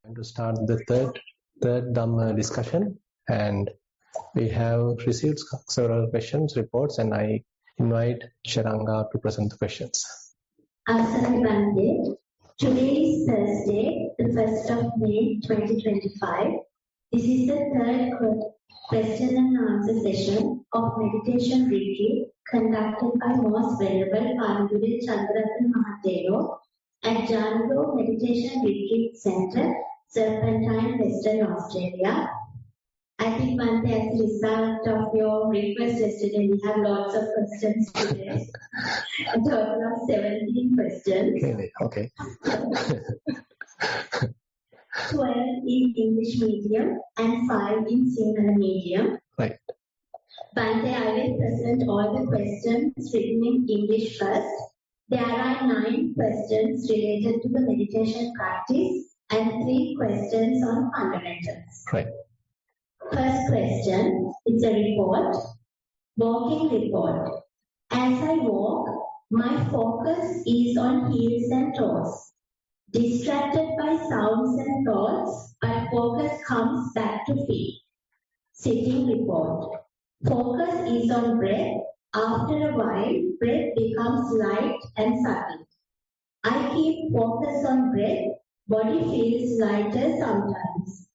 Going to start the third Dhamma discussion, and we have received several questions, reports, and I invite Sharanga to present the questions. Today is Thursday, the 1st of May 2025. This is the third question and answer session of meditation retreat conducted by Most Venerable Panadure Chandaratana Thero at Jhana Meditation Retreat Center, Serpentine, Western Australia. I think, Bhante, as a result of your request yesterday, we have lots of questions today. A total of 17 questions. Okay. 12 in English medium and 5 in Sinhala medium. Right. Bhante, I will present all the questions written in English first. There are 9 questions related to the meditation practice and 3 questions on fundamentals. Right. First question, it's a report. Walking report. As I walk, my focus is on heels and toes. Distracted by sounds and thoughts, but focus comes back to feet. Sitting report. Focus is on breath. After a while, breath becomes light and subtle. I keep focus on breath. Body feels lighter sometimes.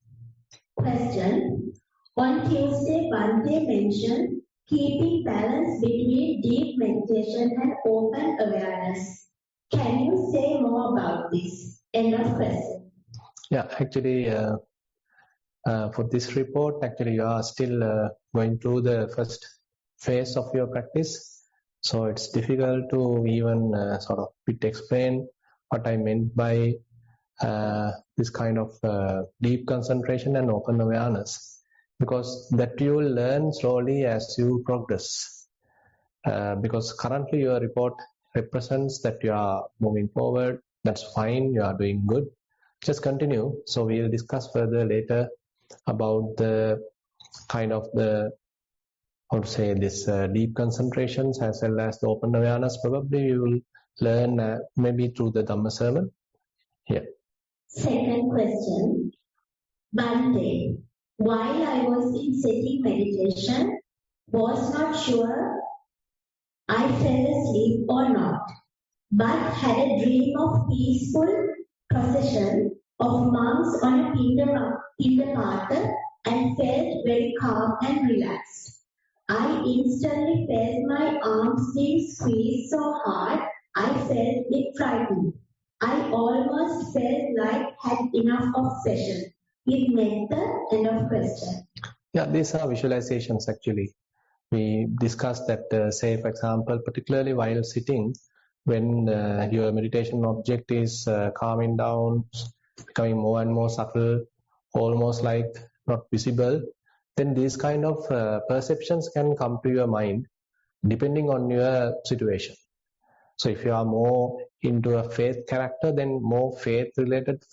Question. On Tuesday, Bhante mentioned keeping balance between deep meditation and open awareness. Can you say more about this? End of question. Yeah, actually, for this report, actually you are still going through the first phase of your practice. So it's difficult to even sort of explain what I meant by this kind of deep concentration and open awareness, because that you will learn slowly as you progress. Because currently your report represents that you are moving forward. That's fine, you are doing good. Just continue. So we will discuss further later about the kind of this deep concentrations as well as the open awareness. Probably you will learn maybe through the Dhamma sermon. Here. Second question. Bhante, while I was in sitting meditation, was not sure I fell asleep or not, but had a dream of peaceful procession of monks on a Pindapata and felt very calm and relaxed. I instantly felt my arms being squeezed so hard, I felt it frightened. I almost felt like had enough of session. It meant the end of question. Yeah, these are visualizations actually. We discussed that, say for example, particularly while sitting, when your meditation object is calming down, becoming more and more subtle, almost like not visible, then these kind of perceptions can come to your mind depending on your situation. So if you are more into a faith character, then more faith related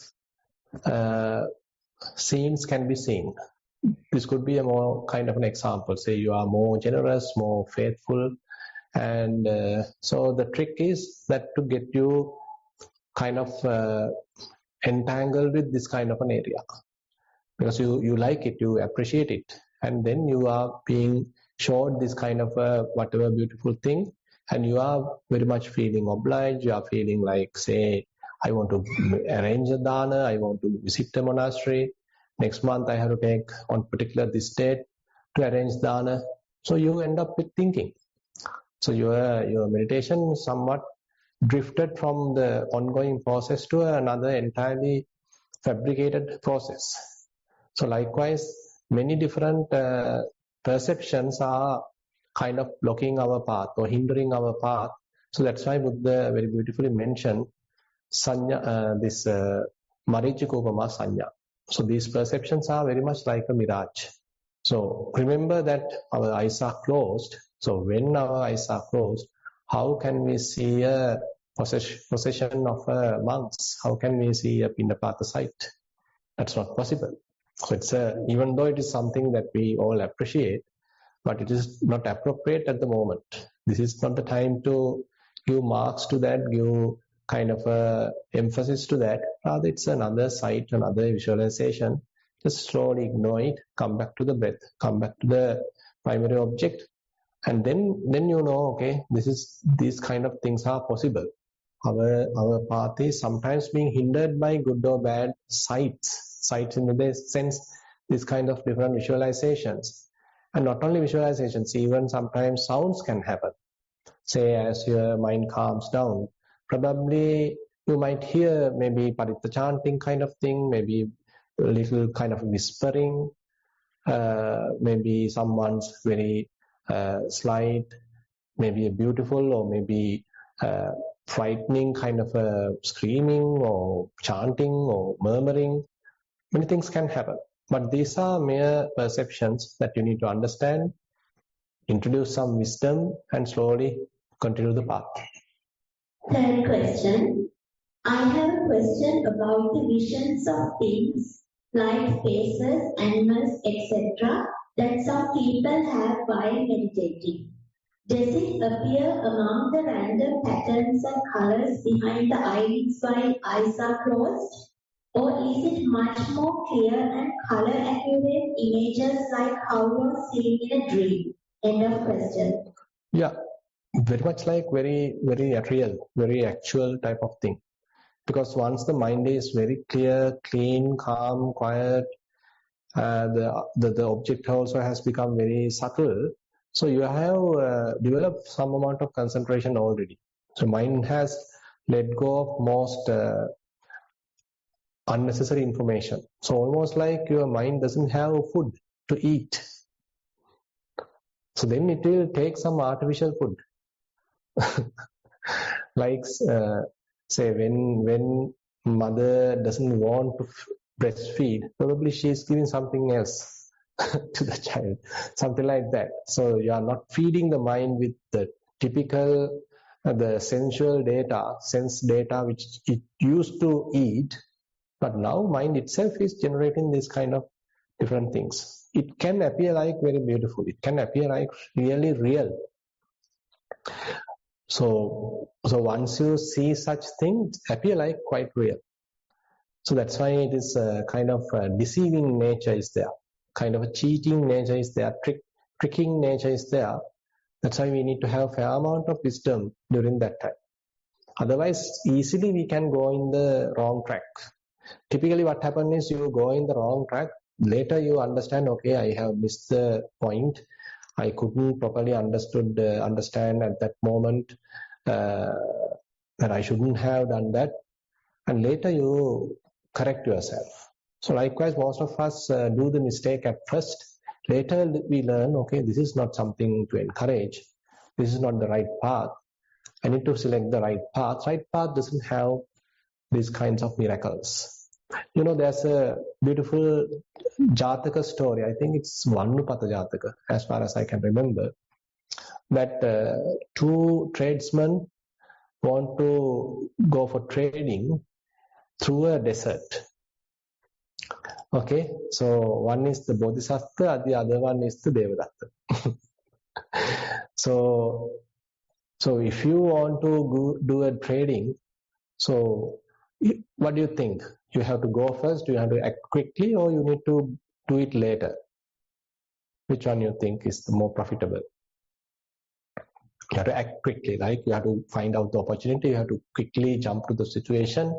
scenes can be seen. This could be a more kind of an example. Say you are more generous, more faithful, and so the trick is that to get you kind of entangled with this kind of an area, because you like it, you appreciate it, and then you are being showed this kind of whatever beautiful thing, and you are very much feeling obliged. You are feeling like, say, I want to arrange a dana, I want to visit a monastery. Next month I have to take on particular this date to arrange dana. So you end up with thinking. So your meditation somewhat drifted from the ongoing process to another entirely fabricated process. So likewise, many different perceptions are kind of blocking our path or hindering our path. So that's why Buddha very beautifully mentioned sanya, this Marichikopama sanya. So these perceptions are very much like a mirage. So remember that our eyes are closed. So when our eyes are closed, how can we see a procession of monks? How can we see a Pindapata site? That's not possible. So it's even though it is something that we all appreciate, but it is not appropriate at the moment. This is not the time to give marks to that, give kind of a emphasis to that. Rather, it's another sight, another visualization. Just slowly ignore it, come back to the breath, come back to the primary object, and then you know, okay, these kind of things are possible. Our path is sometimes being hindered by good or bad sights in the sense, this kind of different visualizations. And not only visualizations, even sometimes sounds can happen. Say, as your mind calms down, probably you might hear maybe paritta chanting kind of thing, maybe a little kind of whispering, maybe someone's very slight, maybe a beautiful or maybe frightening kind of screaming or chanting or murmuring. Many things can happen. But these are mere perceptions that you need to understand, introduce some wisdom, and slowly continue the path. Third question. I have a question about the visions of things like faces, animals, etc. that some people have while meditating. Does it appear among the random patterns and colors behind the eyelids while eyes are closed? Or is it much more clear and color accurate images like how you're seeing in a dream? End of question. Yeah, very much like very, very real, very actual type of thing. Because once the mind is very clear, clean, calm, quiet, the object also has become very subtle. So you have developed some amount of concentration already. So mind has let go of most unnecessary information. So almost like your mind doesn't have food to eat. So then it will take some artificial food. Like say when mother doesn't want to breastfeed, probably she is giving something else to the child, something like that. So you are not feeding the mind with the typical the sensual data, sense data which it used to eat, but now mind itself is generating this kind of different things. It can appear like very beautiful, it can appear like really real. So once you see such things, appear like quite real. So that's why it is a kind of a deceiving nature is there, kind of a cheating nature is there, tricking nature is there. That's why we need to have a fair amount of wisdom during that time. Otherwise, easily we can go in the wrong track. Typically what happens is you go in the wrong track, later you understand, okay, I have missed the point, I couldn't properly understand at that moment that I shouldn't have done that, and later you correct yourself. So likewise, most of us do the mistake at first. Later we learn, okay, this is not something to encourage. This is not the right path. I need to select the right path. Right path doesn't have these kinds of miracles. You know, there's a beautiful Jataka story. I think it's Vannupata Jataka, as far as I can remember, that two tradesmen want to go for trading through a desert. Okay, so one is the Bodhisattva, the other one is the Devadatta. So if you want to do a trading, so what do you think? You have to go first, you have to act quickly, or you need to do it later? Which one you think is the more profitable? You have to act quickly, right? You have to find out the opportunity, you have to quickly jump to the situation,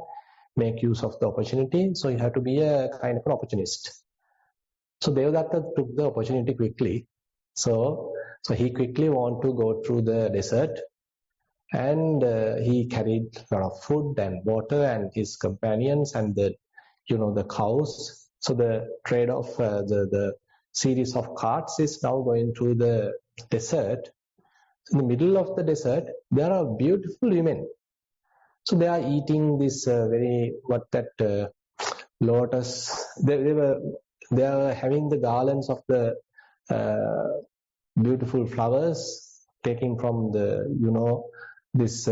make use of the opportunity. So you have to be a kind of an opportunist. So Devadatta took the opportunity quickly. So he quickly wanted to go through the desert, and he carried a lot of food and water and his companions and the cows. So the trade of the series of carts is now going through the desert. In the middle of the desert, there are beautiful women. So they are eating this lotus. They are having the garlands of the beautiful flowers, taking from the this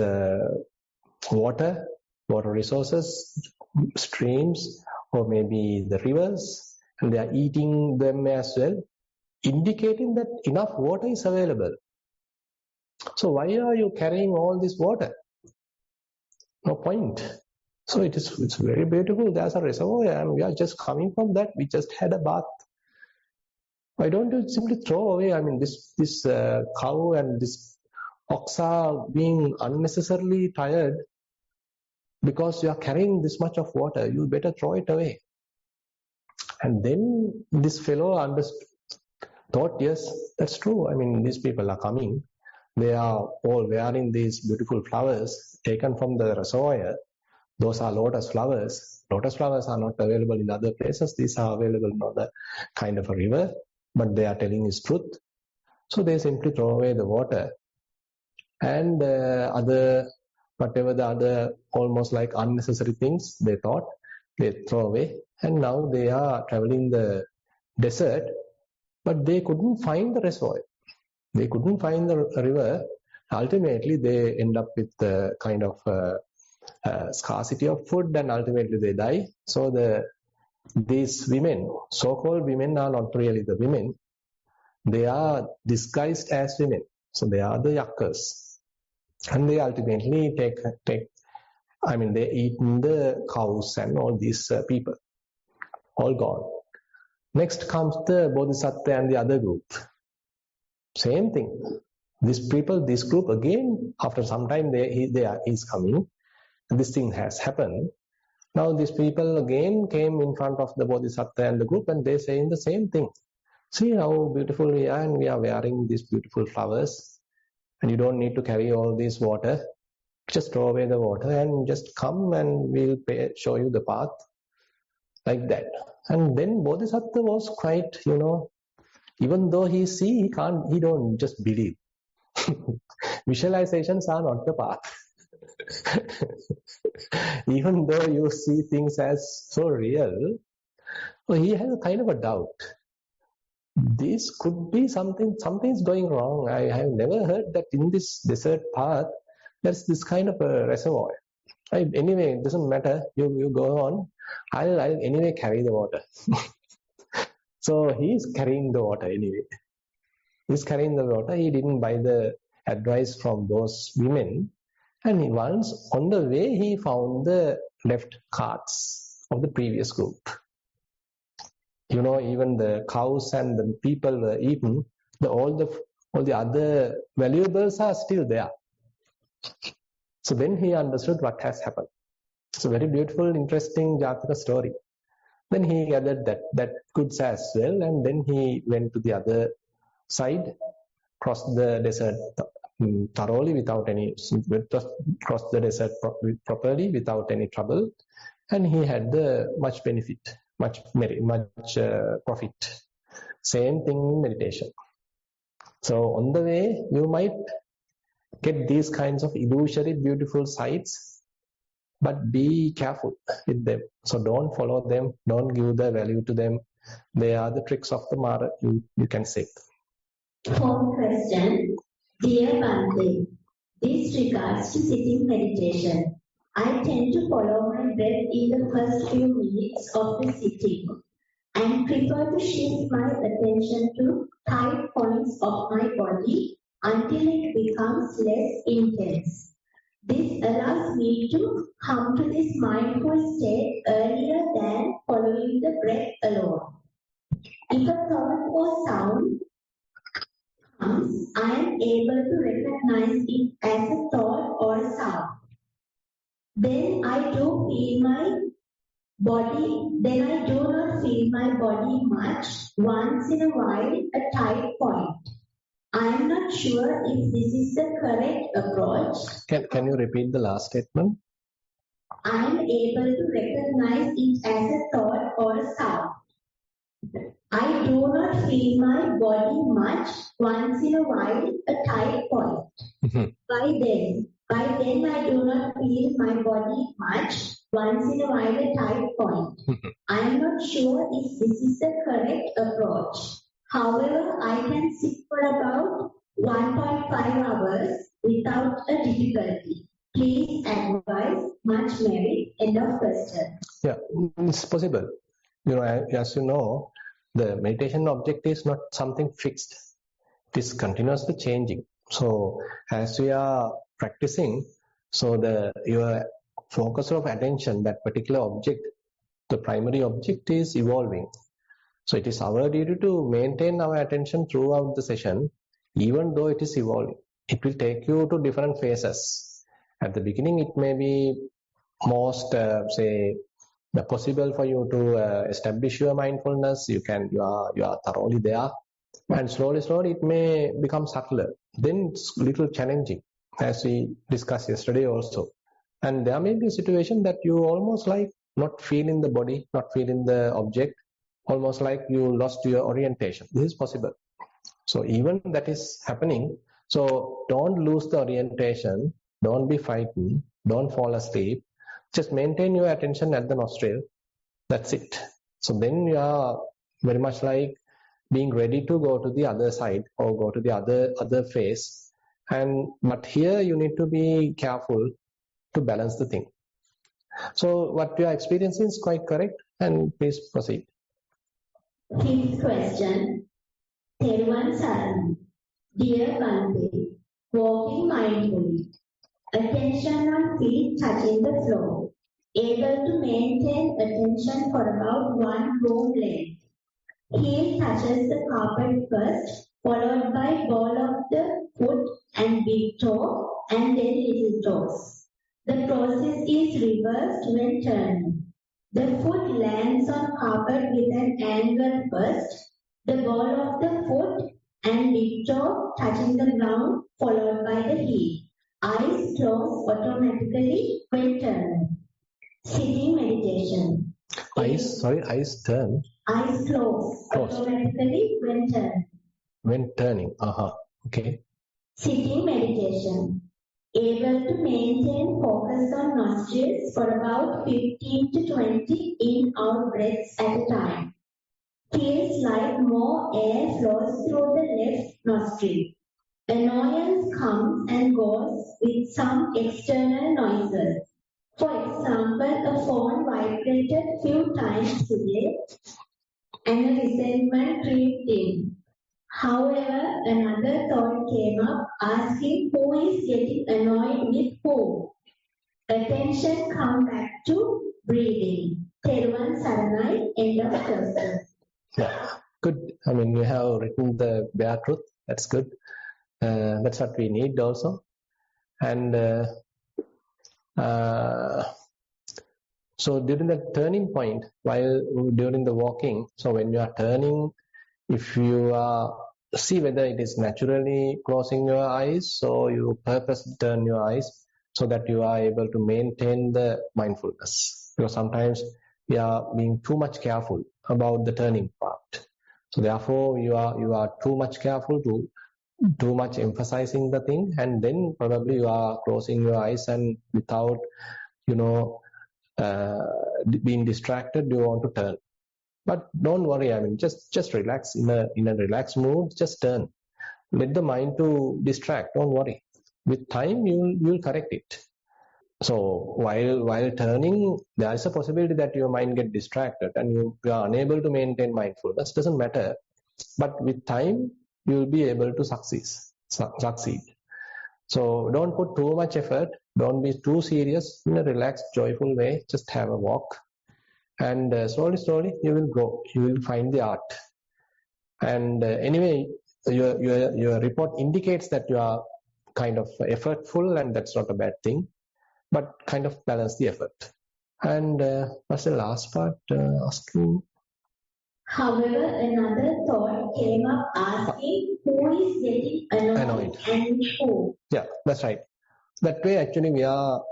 water resources, streams, or maybe the rivers, and they are eating them as well, indicating that enough water is available. So why are you carrying all this water? no point. So it's very beautiful. There's a reservoir and we are just coming from that. We just had a bath. Why don't you simply throw away? I mean, this cow and this ox are being unnecessarily tired because you are carrying this much of water. You better throw it away. And then this fellow thought, yes, that's true. I mean, these people are coming. They are all wearing these beautiful flowers taken from the reservoir. Those are lotus flowers. Lotus flowers are not available in other places. These are available in other kind of a river, but they are telling his truth. So they simply throw away the water and whatever the other almost like unnecessary things they thought, they throw away. And now they are traveling the desert, but they couldn't find the reservoir. They couldn't find the river. Ultimately, they end up with the kind of scarcity of food, and ultimately they die. So these women, so-called women, are not really the women. They are disguised as women. So they are the yakkers. And they ultimately they eat the cows and all these people. All gone. Next comes the Bodhisattva and the other group. Same thing. These people, this group again, after some time he's coming. And this thing has happened. Now these people again came in front of the Bodhisattva and the group, and they saying the same thing. See how beautiful we are, and we are wearing these beautiful flowers, and you don't need to carry all this water. Just throw away the water and just come and we'll show you the path. Like that. And then Bodhisattva was quite, even though he don't just believe. Visualizations are not the path. Even though you see things as so real, so he has a kind of a doubt. This could be something's going wrong. I have never heard that in this desert path, there's this kind of a reservoir. Anyway, it doesn't matter. You go on. I'll anyway carry the water. So he's carrying the water anyway. He's carrying the water. He didn't buy the advice from those women. And once on the way, he found the left carts of the previous group. Even the cows and the people were eaten. All the other valuables are still there. So then he understood what has happened. It's a very beautiful, interesting Jataka story. Then he gathered that goods as well, and then he went to the other side, crossed the desert thoroughly crossed the desert properly without any trouble, and he had much benefit, much profit. Same thing in meditation. So on the way, you might get these kinds of illusory, beautiful sights, but be careful with them. So don't follow them. Don't give the value to them. They are the tricks of the Mara, you can say. Fourth question. Dear Bhante, this regards to sitting meditation. I tend to follow my breath in the first few minutes of the sitting and prefer to shift my attention to tight points of my body until it becomes less intense. This allows me to come to this mindful state earlier than following the breath alone. If a thought or sound comes, I am able to recognize it as a thought or a sound. Then I do not feel my body much. Once in a while, a tight point. I am not sure if this is the correct approach. Can you repeat the last statement? I am able to recognize it as a thought or a sound. I do not feel my body much. Once in a while, a tight point. By then I do not feel my body much. Once in a while, a tight point. I am not sure if this is the correct approach. However, I can sit for about 1.5 hours without a difficulty. Please advise. Much merit. End of question. Yeah, it's possible. As you know, the meditation object is not something fixed. It is continuously changing. So as we are practicing, so your focus of attention, that particular object, the primary object is evolving. So it is our duty to maintain our attention throughout the session, even though it is evolving. It will take you to different phases. At the beginning, it may be most, possible for you to establish your mindfulness. You are thoroughly there, and slowly it may become subtler. Then it's little challenging, as we discussed yesterday also. And there may be a situation that you almost like not feeling the body, not feeling the object, almost like you lost your orientation. This is possible. So even that is happening. So don't lose the orientation, don't be frightened, don't fall asleep. Just maintain your attention at the nostril. That's it. So then you are very much like being ready to go to the other side or go to the other phase. But here you need to be careful to balance the thing. So what you are experiencing is quite correct, and please proceed. Fifth question. Thero, dear Bante, walking mindfully, attention on feet touching the floor, able to maintain attention for about one room length. Heel touches the carpet first, followed by ball of the foot and big toe, and then little toes. The process is reversed when turning. The foot lands on carpet with an angle first, the ball of the foot and big toe touching the ground, followed by the heel. Eyes close automatically when turning. Sitting meditation. Eyes turn. Eyes close automatically when turning. When turning. Okay. Sitting meditation. Able to maintain focus on nostrils for about 15 to 20 in-out breaths at a time. Feels like more air flows through the left nostril. Annoyance comes and goes with some external noises. For example, a phone vibrated few times today and a resentment crept in. However, another thought came up, asking who is getting annoyed with who. Attention come back to breathing. Thero Saranai, end of question. Yeah, good. I mean, you have written the bare truth. That's good. That's what we need also. And so during the turning point, during the walking, so when you are turning, if you see whether it is naturally closing your eyes, so you purposely turn your eyes so that you are able to maintain the mindfulness. Because sometimes we are being too much careful about the turning part. So therefore, you are too much careful, too much emphasizing the thing, and then probably you are closing your eyes and without, being distracted, you want to turn. But don't worry, I mean, just relax in a relaxed mood, just turn. Let the mind to distract, don't worry. With time, you'll correct it. So while turning, there is a possibility that your mind get distracted and you are unable to maintain mindfulness. Doesn't matter. But with time, you'll be able to succeed. So don't put too much effort. Don't be too serious. In a relaxed, joyful way, just have a walk. And slowly you will go. You will find the art. And anyway, your report indicates that you are kind of effortful, and that's not a bad thing. But kind of balance the effort. And what's the last part asking? However, another thought came up asking who is getting annoyed and who. Yeah, that's right. That way, actually, we are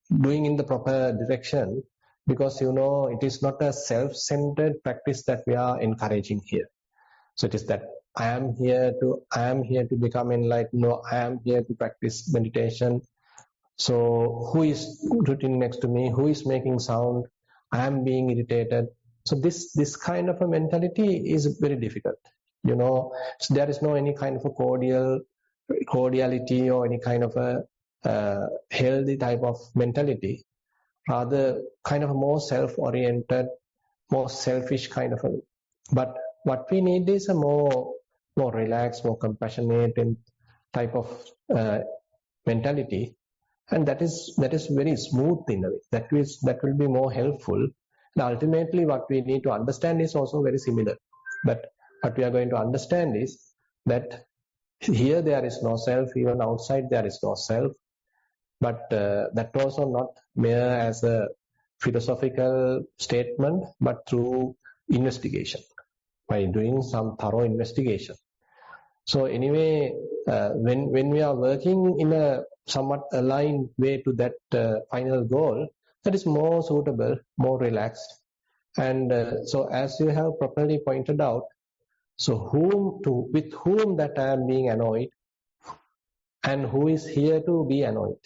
doing in the proper direction, because it is not a self-centered practice that we are encouraging here. So it is that I am here to become enlightened. No, I am here to practice meditation. So who is sitting next to me? Who is making sound? I am being irritated. So this kind of a mentality is very difficult. So there is no any kind of a cordiality or any kind of a healthy type of mentality. Rather, kind of a more self-oriented, more selfish kind of a. But what we need is a more relaxed, more compassionate type of mentality. and that is very smooth in a way. That will be more helpful. And ultimately, what we need to understand is also very similar. But what we are going to understand is that here there is no self, even outside there is no self. But that also not mere as a philosophical statement, but through investigation, by doing some thorough investigation. So anyway, when we are working in a somewhat aligned way to that final goal, that is more suitable, more relaxed. And so as you have properly pointed out, so with whom that I am being annoyed, and who is here to be annoyed?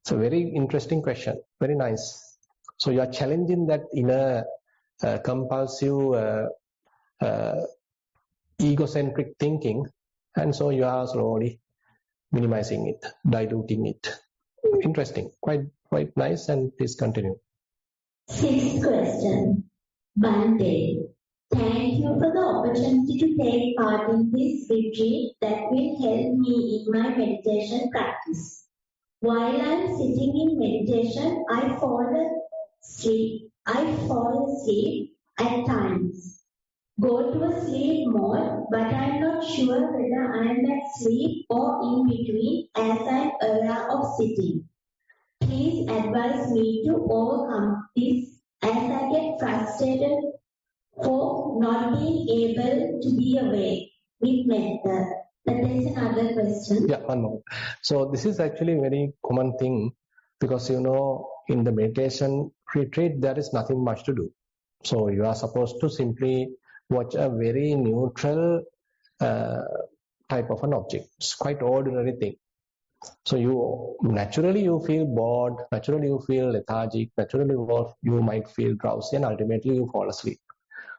It's a very interesting question, very nice. So you are challenging that inner compulsive egocentric thinking, and so you are slowly minimizing it, diluting it. Interesting, quite nice, and please continue. Sixth question. Bante, thank you for the opportunity to take part in this retreat that will help me in my meditation practice. While I am sitting in meditation, I fall asleep at times. Go to a sleep mode, but I am not sure whether I am at sleep or in between as I am aware of sitting. Please advise me to overcome this as I get frustrated for not being able to be awake with metta. That is another question. Yeah, one more. So this is actually a very common thing, because in the meditation retreat there is nothing much to do. So you are supposed to simply watch a very neutral type of an object. It's quite ordinary thing. So you feel bored, naturally you feel lethargic, naturally you might feel drowsy, and ultimately you fall asleep.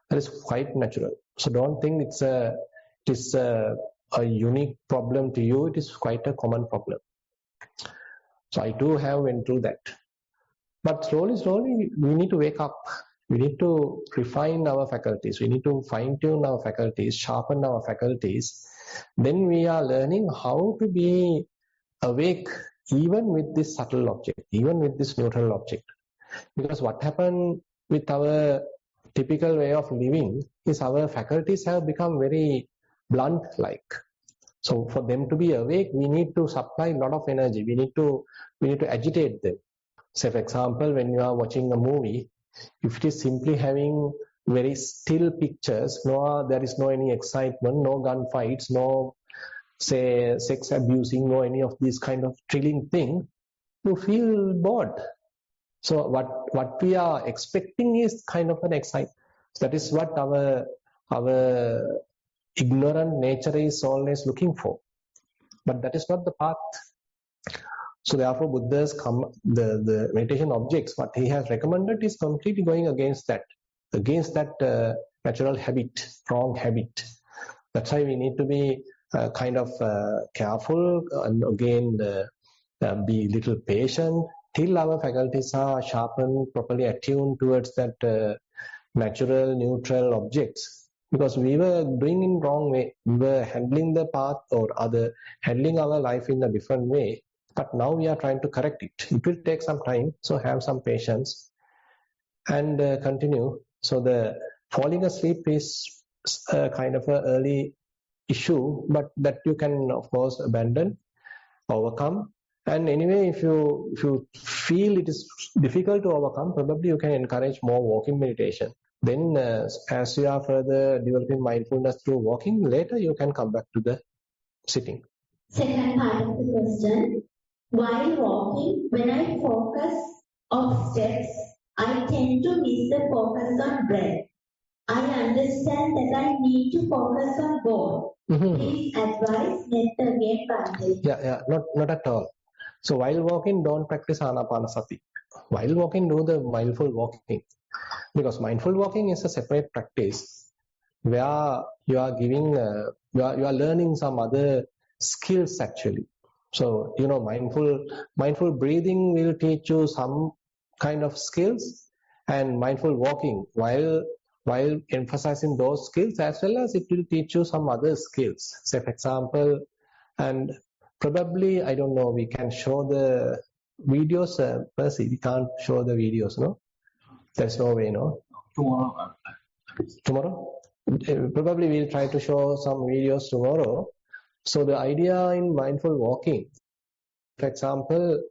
That is quite natural. So don't think it's a unique problem to you. It is quite a common problem. So I too have went through that. But slowly we need to wake up. We need to refine our faculties. We need to fine-tune our faculties, sharpen our faculties. Then we are learning how to be awake even with this subtle object, even with this neutral object. Because what happened with our typical way of living is our faculties have become very blunt-like. So for them to be awake, we need to supply a lot of energy. We need to agitate them. Say, for example, when you are watching a movie, if it is simply having very still pictures, there is no any excitement, no gunfights, no say sex abusing, no any of these kind of thrilling thing, you feel bored. So what we are expecting is kind of an excitement. That is what our ignorant nature is always looking for. But that is not the path. So therefore Buddha's the meditation objects, what he has recommended is completely going against that natural habit, wrong habit. That's why we need to be kind of careful, and again be little patient till our faculties are sharpened, properly attuned towards that natural, neutral objects. Because we were doing in wrong way. We were handling the path or handling our life in a different way. But now we are trying to correct it. It will take some time, so have some patience and continue. So the falling asleep is kind of an early issue, but that you can of course abandon, overcome. And anyway, if you feel it is difficult to overcome, probably you can encourage more walking meditation. Then as you are further developing mindfulness through walking, later you can come back to the sitting. Second part of the question. While walking, when I focus on steps, I tend to miss the focus on breath. I understand that I need to focus on both. Please advise method again, Bante. Yeah, not at all. So while walking, don't practice anapanasati. While walking, do the mindful walking. Because mindful walking is a separate practice where you are giving, you are learning some other skills actually. So mindful breathing will teach you some kind of skills, and mindful walking, while emphasizing those skills, as well as it will teach you some other skills. Say, for example, and Probably, I don't know, we can show the videos. Percy, we can't show the videos, no? There's no way, no? Tomorrow? Probably we'll try to show some videos tomorrow. So the idea in mindful walking, for example,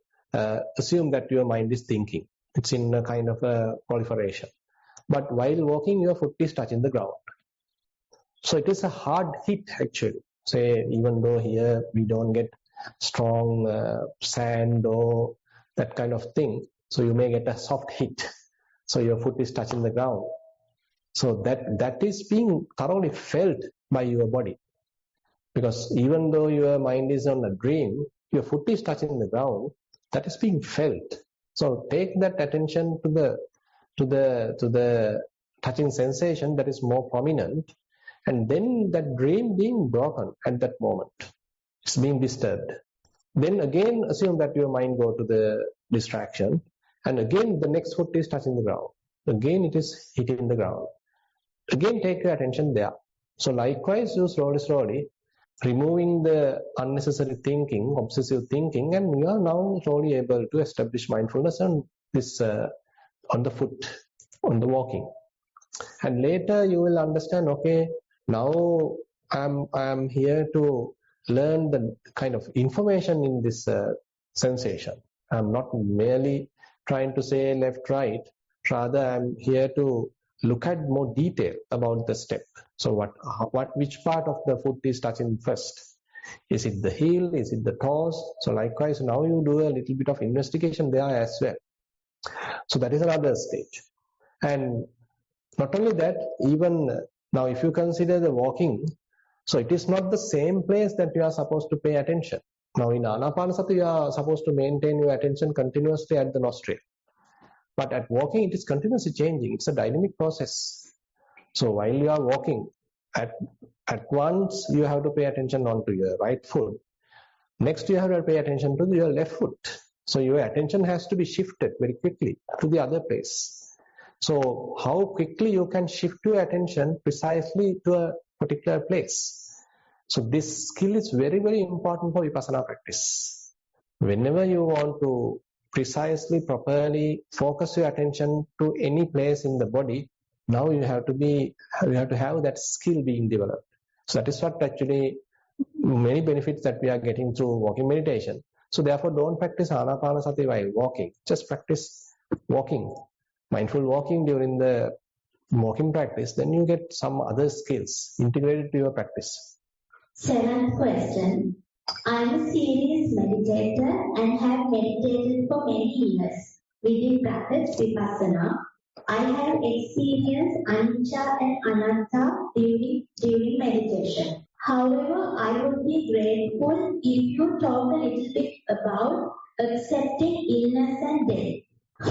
assume that your mind is thinking. It's in a kind of a proliferation. But while walking, your foot is touching the ground. So it is a hard hit actually. Say, even though here we don't get strong sand or that kind of thing, so you may get a soft hit. So your foot is touching the ground. So that is being thoroughly felt by your body. Because even though your mind is on a dream, your foot is touching the ground, that is being felt. So take that attention to the touching sensation that is more prominent, and then that dream being broken at that moment. It's being disturbed. Then again assume that your mind go to the distraction, and again the next foot is touching the ground. Again it is hitting the ground. Again take your attention there. So likewise you slowly removing the unnecessary thinking, obsessive thinking, and you are now slowly able to establish mindfulness on this on the foot, on the walking. And later you will understand, okay, now I'm here to learn the kind of information in this sensation. I'm not merely trying to say left, right. Rather, I'm here to look at more detail about the step. So which part of the foot is touching first? Is it the heel? Is it the toes? So likewise, now you do a little bit of investigation there as well. So that is another stage. And not only that, even now if you consider the walking, so it is not the same place that you are supposed to pay attention. Now in Anapanasati, you are supposed to maintain your attention continuously at the nostril. But at walking, it is continuously changing. It's a dynamic process. So while you are walking, at once you have to pay attention onto your right foot. Next, you have to pay attention to your left foot. So your attention has to be shifted very quickly to the other place. So how quickly you can shift your attention precisely to a particular place. So this skill is very, very important for Vipassana practice. Whenever you want to precisely, properly focus your attention to any place in the body, now you have to have that skill being developed. So that is what actually many benefits that we are getting through walking meditation. So therefore, don't practice Anapanasati while walking. Just practice walking, mindful walking during the walking practice. Then you get some other skills integrated to your practice. Seventh question. I am a serious meditator and have meditated for many years. Within brackets, Vipassana, I have experienced anicca and anatta during meditation. However, I would be grateful if you talk a little bit about accepting illness and death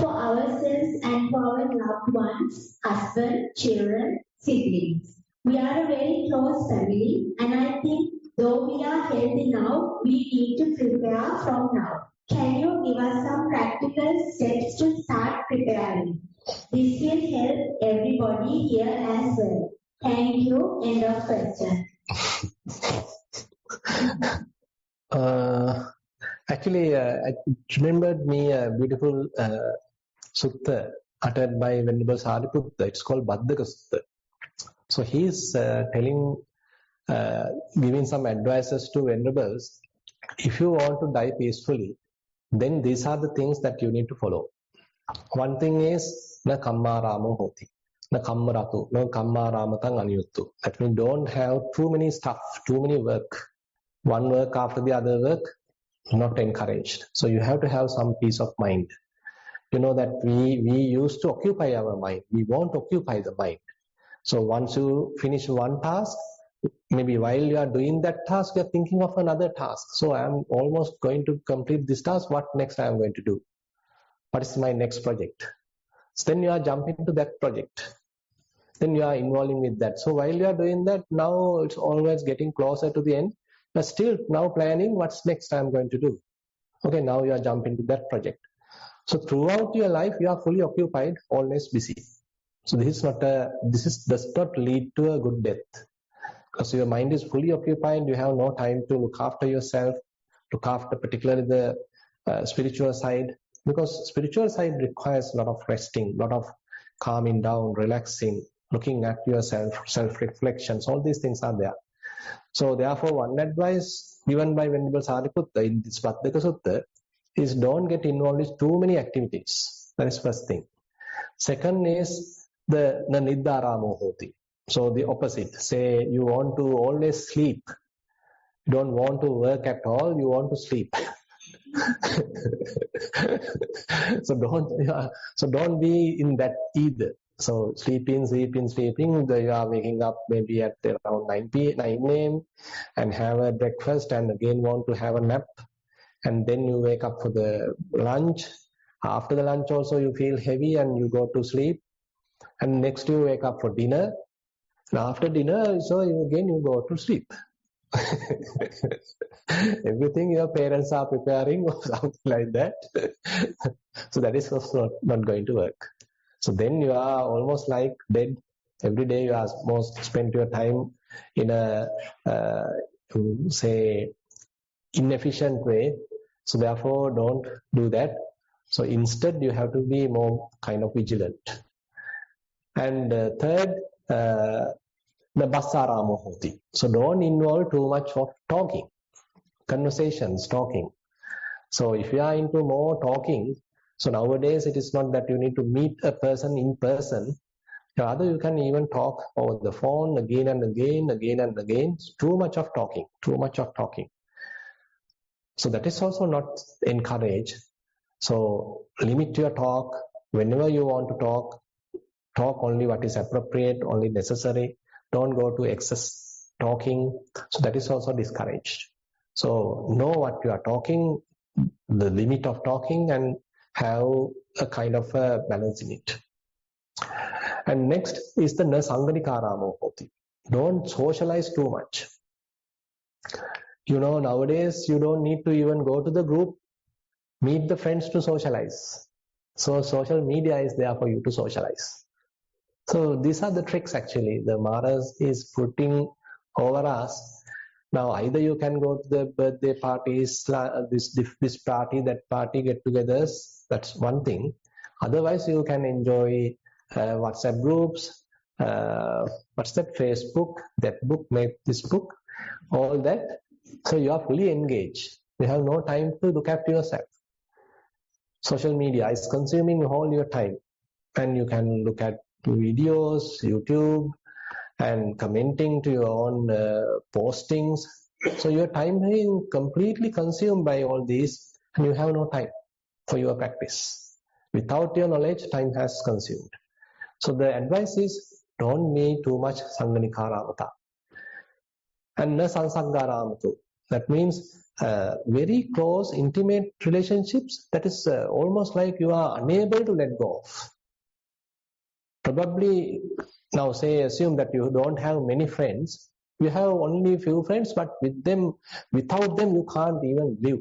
for ourselves and for our loved ones, husband, children, siblings. We are a very close family, and I think though we are healthy now, we need to prepare from now. Can you give us some practical steps to start preparing? This will help everybody here as well. Thank you. End of question. Actually, it remembered me a beautiful sutta uttered by Venerable Sariputta. It's called Baddhaka Sutta. So he is giving some advices to venerables. If you want to die peacefully, then these are the things that you need to follow. One thing is na kamma ramo hoti, na kamma ratu, no kamma ramatang aniyuttu. That means don't have too many stuff, too many work. One work after the other work, not encouraged. So you have to have some peace of mind. You know that we used to occupy our mind. We won't occupy the mind. So once you finish one task, maybe while you are doing that task, you are thinking of another task. So I am almost going to complete this task. What next I am going to do? What is my next project? So then you are jumping to that project. Then you are involving with that. So while you are doing that, now it's always getting closer to the end. But still now planning what's next I am going to do. Okay, now you are jumping to that project. So throughout your life, you are fully occupied, always busy. So this does not lead to a good death. Because your mind is fully occupied, you have no time to look after yourself, look after particularly the spiritual side, because spiritual side requires a lot of resting, a lot of calming down, relaxing, looking at yourself, self-reflections, all these things are there. So therefore, one advice given by Venerable Sariputta in this Paddaka Sutta is don't get involved in too many activities. That is first thing. Second is the Niddaramo Hoti. So the opposite. Say you want to always sleep. You don't want to work at all, you want to sleep. So don't be in that either. So sleeping. You are waking up maybe at around 9 a.m. and have a breakfast and again want to have a nap. And then you wake up for the lunch. After the lunch also you feel heavy and you go to sleep. And next you wake up for dinner. And after dinner, so you go to sleep. Everything your parents are preparing or something like that. So that is also not going to work. So then you are almost like dead. Every day you are most spend your time in a say inefficient way. So therefore don't do that. So instead you have to be more kind of vigilant. And third, the Bassaramo Hoti. So don't involve too much of talking, conversations, talking. So if you are into more talking, so nowadays it is not that you need to meet a person in person. Rather you can even talk over the phone again and again. It's too much of talking. So that is also not encouraged. So limit your talk. Whenever you want to talk only what is appropriate, only necessary. Don't go to excess talking. So that is also discouraged. So know what you are talking, the limit of talking, and have a kind of a balance in it. And next is the Nasanganikaramo Hoti. Don't socialize too much. Nowadays you don't need to even go to the group, meet the friends to socialize. So social media is there for you to socialize. So these are the tricks actually the Maras is putting over us. Now either you can go to the birthday parties, this party, that party, get-togethers. That's one thing. Otherwise you can enjoy WhatsApp groups, Facebook, that book, make this book, all that. So you are fully engaged. You have no time to look after yourself. Social media is consuming all your time, and you can look at videos, YouTube, and commenting to your own postings. So your time is completely consumed by all these, and you have no time for your practice. Without your knowledge, time has consumed. So the advice is don't be too much Sanganikaramata. And na Sansaggaramatu. That means very close, intimate relationships, that is almost like you are unable to let go of. Probably now assume that you don't have many friends. You have only few friends, but without them you can't even live.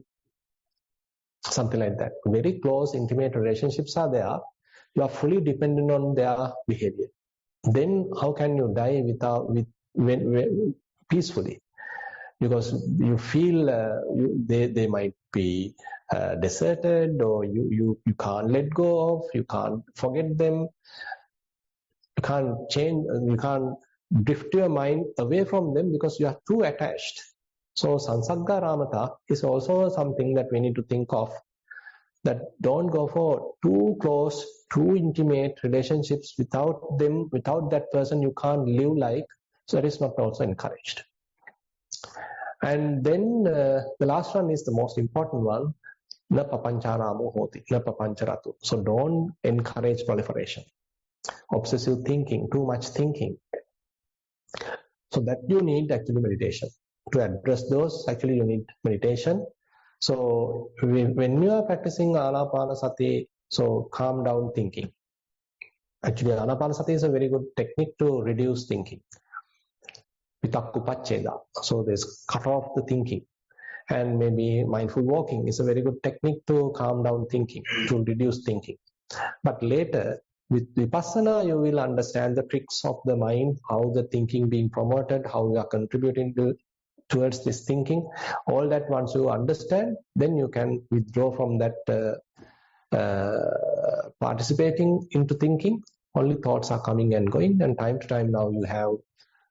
Something like that. Very close, intimate relationships are there. You are fully dependent on their behavior. Then how can you die peacefully? Because you feel they might be deserted, or you can't let go of, you can't forget them. You can't change, you can't drift your mind away from them because you are too attached. So Sansaggaramata is also something that we need to think of, that don't go for too close, too intimate relationships. Without them, without that person, you can't live like. So that is not also encouraged. And then the last one is the most important one, na papancharamo hoti, na papancharatu. So don't encourage proliferation. Obsessive thinking, too much thinking. So that you need actually meditation. To address those, actually you need meditation. So when you are practicing Anapanasati, so calm down thinking. Actually Anapanasati is a very good technique to reduce thinking. Vitakkupacceda. So there's cut off the thinking. And maybe mindful walking is a very good technique to calm down thinking, to reduce thinking. But later, with Vipassana, you will understand the tricks of the mind, how the thinking being promoted, how you are contributing to towards this thinking. All that once you understand, then you can withdraw from that participating into thinking. Only thoughts are coming and going, and time to time now you have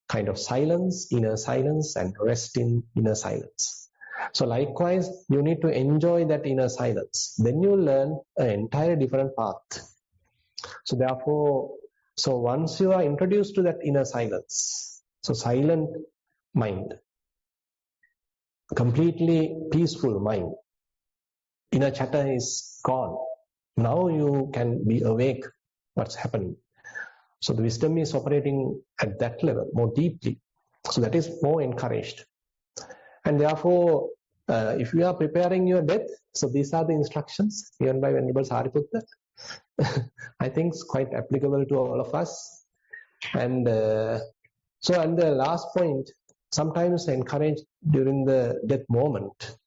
kind of silence, inner silence, and rest in inner silence. So likewise, you need to enjoy that inner silence. Then you learn an entirely different path. So therefore, once you are introduced to that inner silence, so silent mind, completely peaceful mind, inner chatter is gone. Now you can be awake what's happening. So the wisdom is operating at that level more deeply. So that is more encouraged. And therefore, if you are preparing your death, so these are the instructions given by Venerable Sariputta. I think it's quite applicable to all of us. And and the last point, sometimes encourage during the death moment.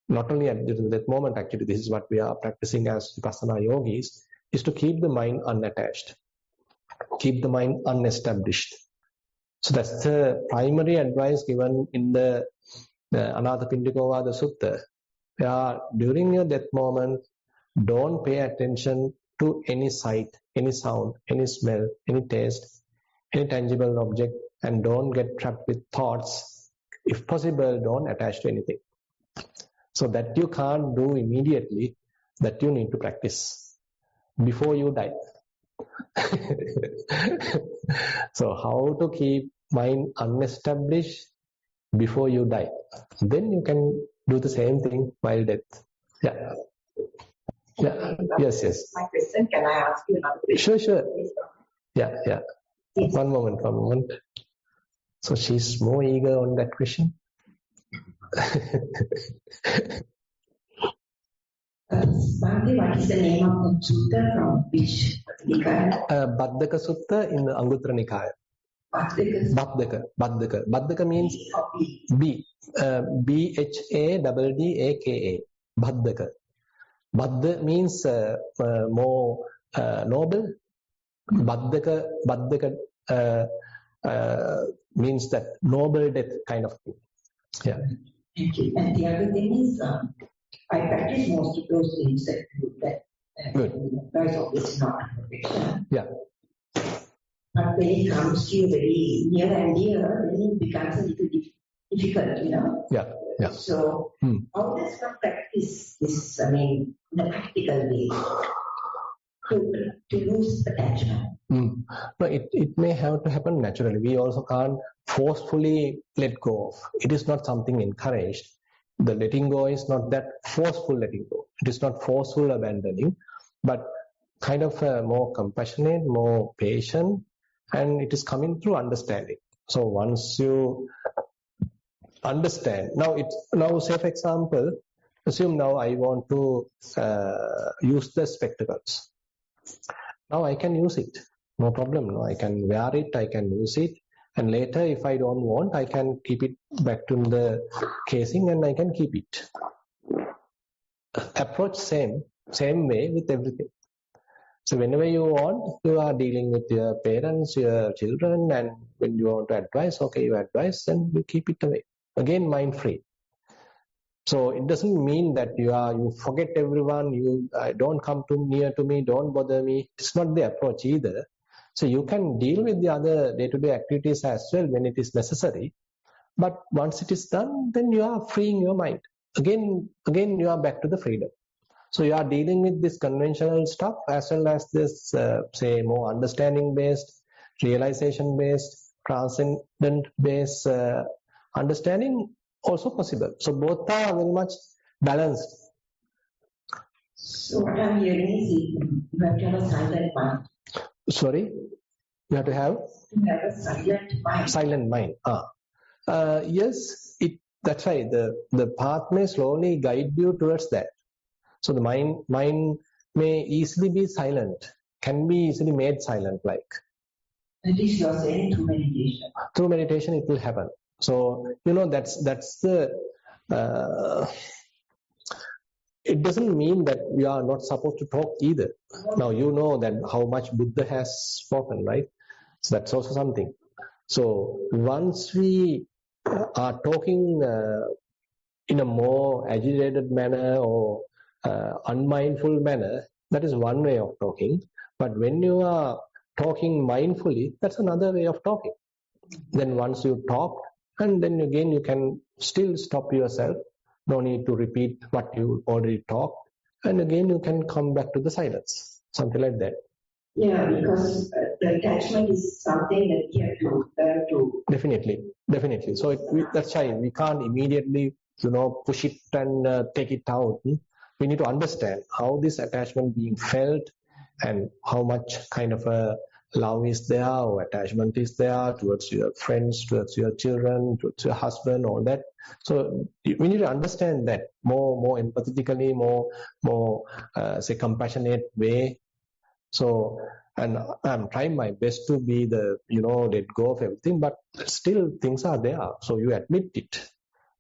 Not only during the death moment, actually, this is what we are practicing as Vipassana yogis, is to keep the mind unattached, keep the mind unestablished. So that's the primary advice given in the Anathapindikavada Sutta. During your death moment, don't pay attention to any sight, any sound, any smell, any taste, any tangible object, and don't get trapped with thoughts. If possible, don't attach to anything. So that you can't do immediately, that you need to practice before you die. So how to keep mind unestablished before you die? Then you can do the same thing while death. Yeah. Yeah. Yes. My question, can I ask you another question? Sure. Yeah. Yes. One moment. So she's more eager on that question. What is the name of the sutta from which Nikaya? Baddhaka Sutta in the Anguttara Nikaya. Baddhaka means B. Bhaddaka. Baddhaka. Baddha means more noble. Baddhaka means that noble death kind of thing. Yeah. Thank you. And the other thing is, I practice most of those things that advice obviously not perfection. Yeah. But when it comes to you very near and dear, then it becomes a little difficult, Yeah. So how does one practice this, in a practical way, to lose attachment? No, it may have to happen naturally. We also can't forcefully let go of. It is not something encouraged. The letting go is not that forceful letting go. It is not forceful abandoning, but kind of more compassionate, more patient, and it is coming through understanding. So once you understand, now say for example, assume now I want to use the spectacles. Now I can use it, no problem. No, I can wear it, I can use it, and later if I don't want, I can keep it back to the casing and I can keep it. Approach same way with everything. So whenever you want, you are dealing with your parents, your children, and when you want to advise, okay, you advise and you keep it away. Again, mind free. So it doesn't mean that you forget everyone, you don't come too near to me, don't bother me. It's not the approach either. So you can deal with the other day-to-day activities as well when it is necessary. But once it is done, then you are freeing your mind. Again you are back to the freedom. So you are dealing with this conventional stuff as well as this, say, more understanding-based, realization-based, transcendent-based understanding also possible. So both are very much balanced. So what I'm hearing is you have to have a silent mind. Sorry? You have to have? You have a silent mind. Silent mind. Yes, that's right. The path may slowly guide you towards that. So the mind may easily be silent, can be easily made silent like. That is, you are saying through meditation. Through meditation it will happen. So, that's the, it doesn't mean that we are not supposed to talk either. Now, you know that how much Buddha has spoken, right? So that's also something. So once we are talking in a more agitated manner or unmindful manner, that is one way of talking. But when you are talking mindfully, that's another way of talking. Then once you talk, and then again you can still stop yourself. No need to repeat what you already talked. And again you can come back to the silence. Something like that. Yeah, because the attachment is something that you have to learn to. Definitely. So that's why we can't immediately, push it and take it out. We need to understand how this attachment being felt and how much kind of a love is there or attachment is there towards your friends, towards your children, towards your husband, all that. So we need to understand that more empathetically, more say compassionate way. So, and I'm trying my best to be let go of everything, but still things are there. So you admit it.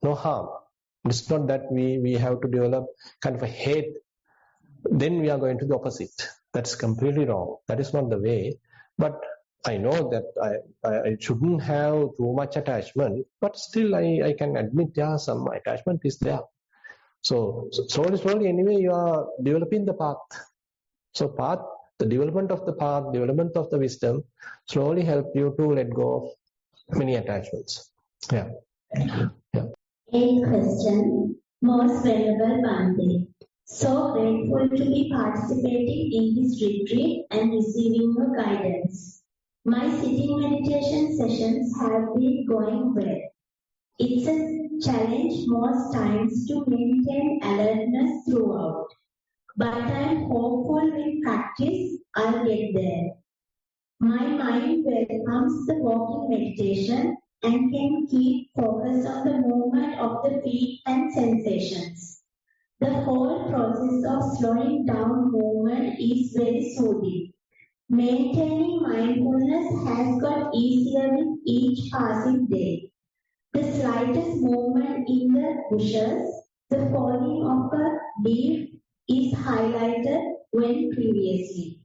No harm. It's not that we have to develop kind of a hate. Then we are going to the opposite. That's completely wrong. That is not the way. But I know that I shouldn't have too much attachment, but still I can admit, some attachment is there. So slowly anyway, you are developing the path. So the development of the path, development of the wisdom slowly help you to let go of many attachments. Yeah. Eighth question, most venerable Bhante. So grateful to be participating in this retreat and receiving your guidance. My sitting meditation sessions have been going well. It's a challenge most times to maintain alertness throughout. But I'm hopeful with practice I'll get there. My mind welcomes the walking meditation and can keep focus on the movement of the feet and sensations. The whole process of slowing down movement is very soothing. Maintaining mindfulness has got easier with each passing day. The slightest movement in the bushes, the falling of a leaf is highlighted when previously.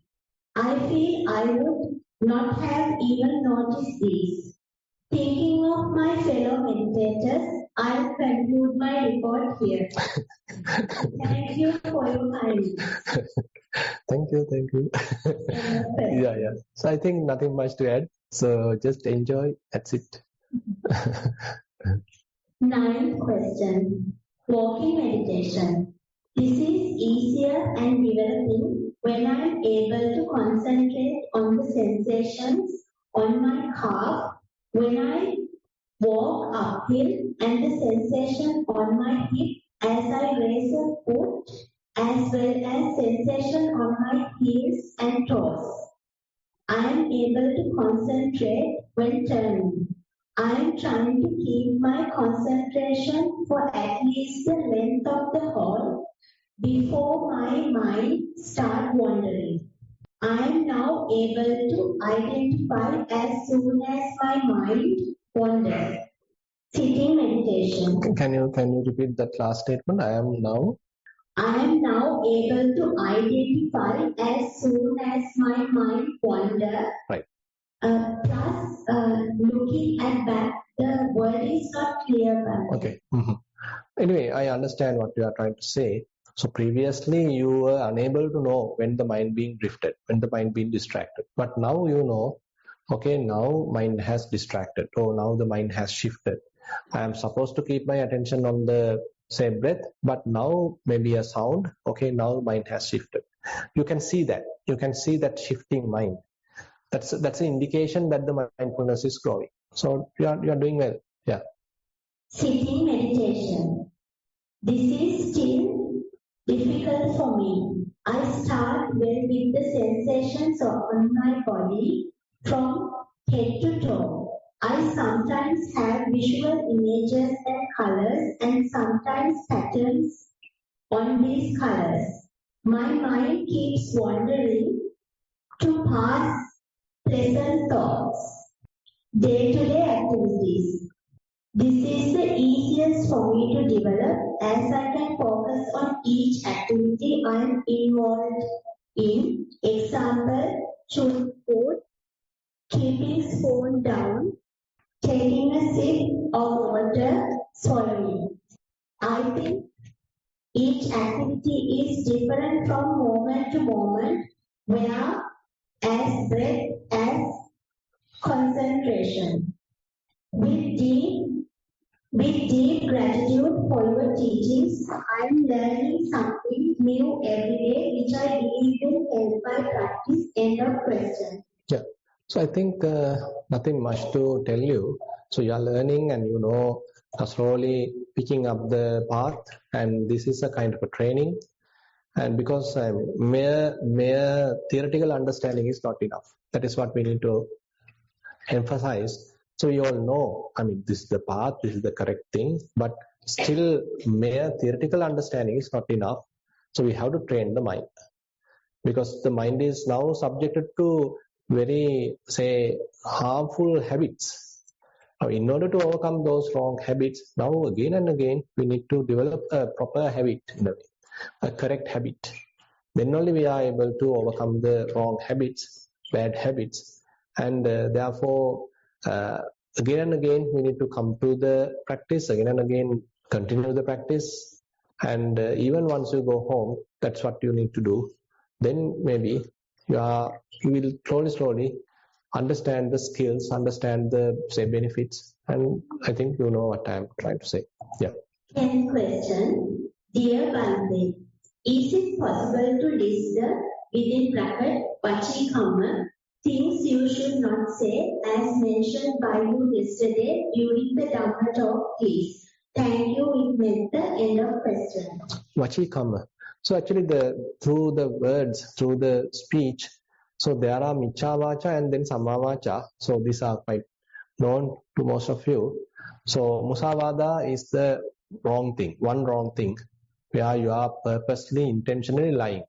I feel I would not have even noticed these. Thinking of my fellow meditators, I'll conclude my report here. Thank you for your kindness. Thank you. Yeah. So I think nothing much to add. So just enjoy. That's it. Ninth question. Walking meditation. This is easier and developing when I am able to concentrate on the sensations on my calf when I walk uphill and the sensation on my hip as I raise a foot, as well as sensation on my heels and toes. I am able to concentrate when turning. I am trying to keep my concentration for at least the length of the hall before my mind starts wandering. I am now able to identify as soon as my mind wanders. Sitting meditation. Can you repeat that last statement? I am now able to identify as soon as my mind wanders. Right. Plus, looking at back, the word is not clear. Okay. Mm-hmm. Anyway, I understand what you are trying to say. So previously you were unable to know when the mind being drifted, when the mind being distracted. But now you know, okay, now mind has distracted, or now the mind has shifted. I am supposed to keep my attention on the same breath, but now maybe a sound, okay, now mind has shifted. You can see that. You can see that shifting mind. That's an indication that the mindfulness is growing. So you are doing well. Yeah. Sitting meditation. This is still difficult for me. I start well with the sensations on my body from head to toe. I sometimes have visual images and colors and sometimes patterns on these colors. My mind keeps wandering to past pleasant thoughts, day-to-day activities. This is the easiest for me to develop as I can focus on each activity I am involved in. Example, chewing food, keeping spoon down, taking a sip of water, swallowing. I think each activity is different from moment to moment, where as breath as concentration. With deep gratitude for your teachings, I am learning something new every day, which I believe will help my practice. End of question. Yeah. So I think nothing much to tell you. So you are learning and slowly picking up the path, and this is a kind of a training. And because mere theoretical understanding is not enough. That is what we need to emphasize. So you all know, this is the path, this is the correct thing, but still mere theoretical understanding is not enough. So we have to train the mind, because the mind is now subjected to very, harmful habits. Now, in order to overcome those wrong habits, now again and again, we need to develop a proper habit, a correct habit. Then only we are able to overcome the wrong habits, bad habits. And therefore, again and again, we need to come to the practice, again and again, continue the practice. And even once you go home, that's what you need to do. Then maybe you will slowly understand the skills, understand the benefits, and I think you know what I'm trying to say. Yeah. 10th question. Dear Bande, is it possible to list the within bracket Vachikamma things you should not say as mentioned by you yesterday during the Dhamma talk, please? Thank you. It meant the end of question. Vachikamma. So actually, through the words, through the speech, so there are Michcha Vacha and then Samma Vacha. So these are quite known to most of you. So Musavada is the wrong thing, one wrong thing, where you are purposely, intentionally lying.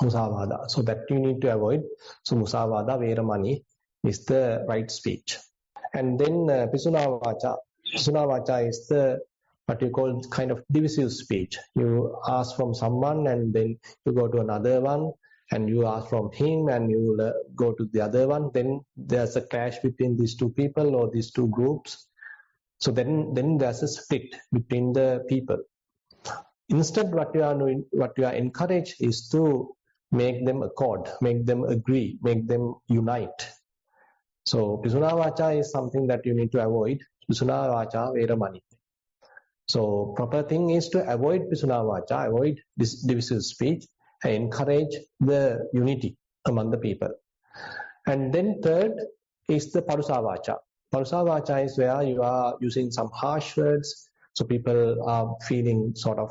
Musavada. So that you need to avoid. So Musavada, Veramani is the right speech. And then Pisuna Vacha. Pisuna Vacha is the what you call kind of divisive speech. You ask from someone and then you go to another one, and you ask from him and you go to the other one. Then there's a clash between these two people or these two groups. So then there's a split between the people. Instead, what you are encouraged is to make them accord, make them agree, make them unite. So Pisuna Vacha is something that you need to avoid. Pisuna Vacha Veramani. So proper thing is to avoid Pisuna Vacha, avoid this divisive speech, and encourage the unity among the people. And then third is the Parusa Vacha. Parusa Vacha is where you are using some harsh words. So people are feeling sort of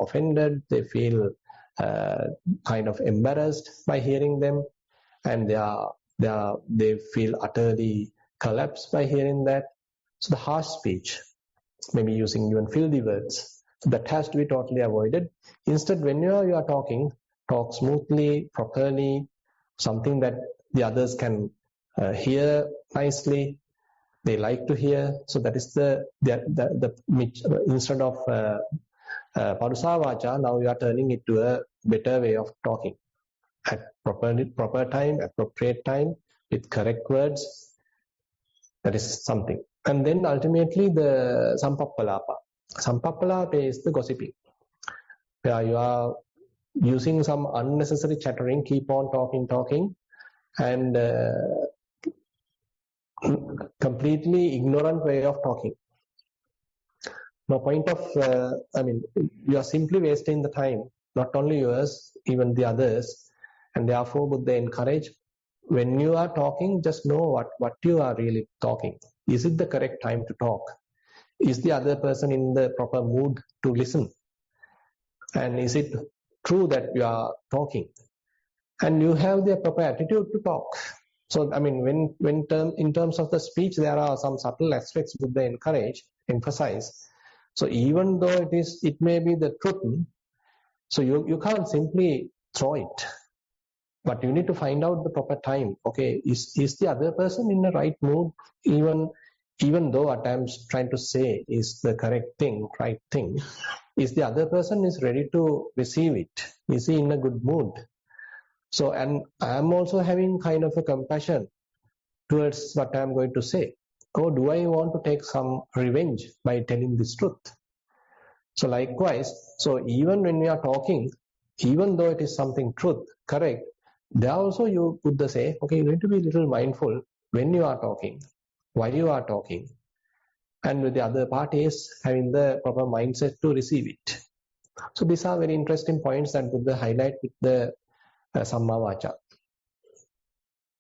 offended. They feel kind of embarrassed by hearing them, and they feel utterly collapsed by hearing that. So the harsh speech, maybe using even filthy words, so that has to be totally avoided. Instead, when you are talking, talk smoothly, properly, something that the others can hear nicely, they like to hear. So that is the instead of Parusa Vacha, now you are turning it to a better way of talking at proper time, appropriate time, with correct words. That is something. And then ultimately the Sampappalapa. Sampappalapa is the gossiping, where you are using some unnecessary chattering, keep on talking, and completely ignorant way of talking. No point of, you are simply wasting the time, not only yours, even the others. And therefore, would they encourage, when you are talking, just know what you are really talking. Is it the correct time to talk? Is the other person in the proper mood to listen? And is it true that you are talking? And you have the proper attitude to talk. So, in terms of the speech, there are some subtle aspects that they emphasize. So even though it may be the truth, so you can't simply throw it. But you need to find out the proper time. Okay, is the other person in the right mood? Even though what I'm trying to say is the correct thing, right thing, is the other person is ready to receive it? Is he in a good mood? So, and I'm also having kind of a compassion towards what I'm going to say. or do I want to take some revenge by telling this truth? So likewise, so even when we are talking, even though it is something truth, correct, there also you put the say, okay, you need to be a little mindful when you are talking, why you are talking, and the other party is having the proper mindset to receive it. So these are very interesting points that Buddha highlight with the Samma Vacha.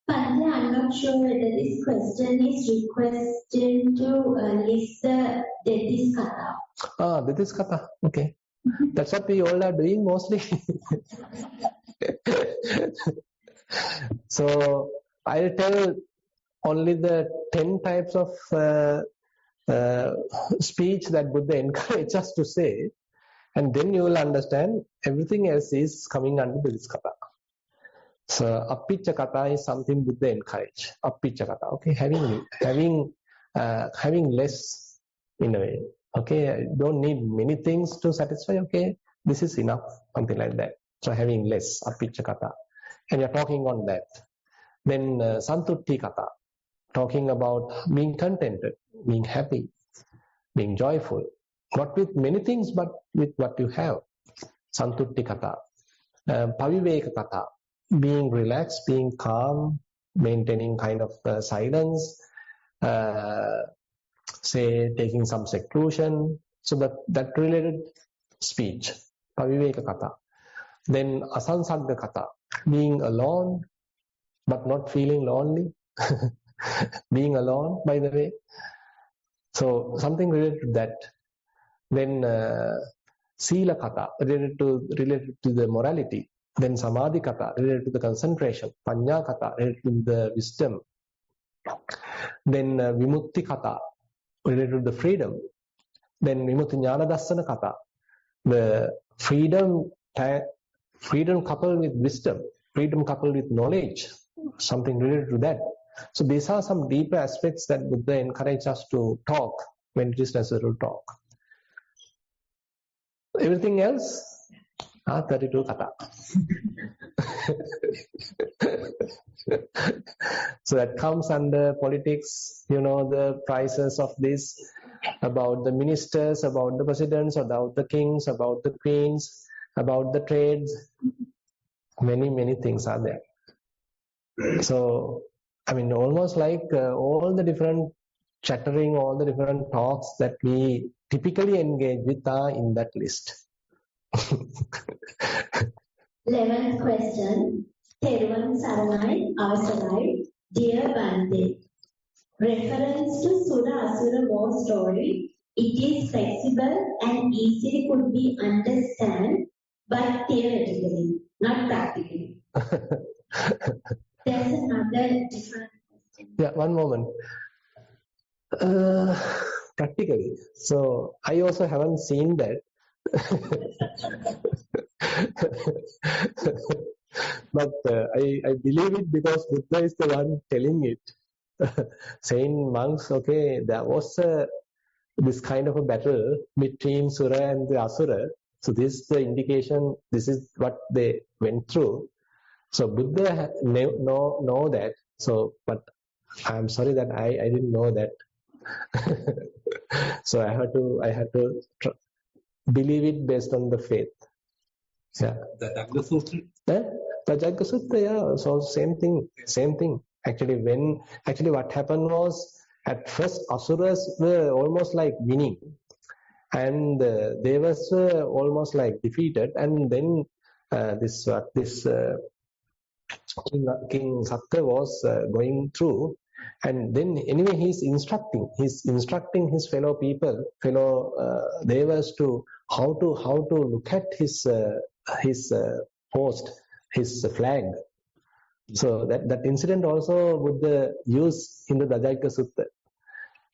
Padre, I'm not sure whether this question is requesting to list the Detis Katha. Ah, Detis Katha, okay. That's what we all are doing mostly. So I'll tell only the 10 types of speech that Buddha encourages us to say, and then you will understand everything else is coming under this katha. So appicca katha is something Buddha encourage. Appicca katha, okay, having less in a way. Okay, don't need many things to satisfy. Okay, this is enough, something like that. So having less, appicca katha, and you're talking on that. Then santutti katha, talking about being contented, being happy, being joyful, not with many things, but with what you have. Santutti katha. Paviveka katha, being relaxed, being calm, maintaining kind of silence, say taking some seclusion. So that related speech, paviveka katha. Then asansagga katha, being alone but not feeling lonely. Being alone, by the way. So something related to that. Then sila katha, related to the morality. Then samadhi katha, related to the concentration. Panya katha, related to the wisdom. Then vimutti katha, related to the freedom. Then vimutti jnana dassana katha, the freedom coupled with wisdom, freedom coupled with knowledge, something related to that. So these are some deeper aspects that Buddha encourages us to talk when it is necessary to talk. Everything else, 32 katha. So that comes under politics, the prices of this, about the ministers, about the presidents, about the kings, about the queens, about the trades. Many things are there. So, almost like all the different chattering, all the different talks that we typically engage with are in that list. 11th question. Thero Saranai, Avasarai, Dear Bande. Reference to Sura Asura war story. It is flexible and easily could be understood, but theoretically, not practically. There's another different question. Yeah, one moment. Practically. So I also haven't seen that. But I believe it because Buddha is the one telling it. Saying monks, okay, there was this kind of a battle between Sura and the Asura. So this is the indication, this is what they went through. So Buddha know that. So, but I'm sorry that I didn't know that. So I had to believe it based on the faith. Yeah. The Dagga Sutra? The Jagga Sutra, yeah. So same thing. Actually what happened was, at first Asuras were almost like winning, and Devas were almost like defeated, and then King Satta was going through, and then anyway he's instructing his fellow people, Devas, to how to look at his post, his flag. So that incident also Buddha used in the Dajjagga Sutta.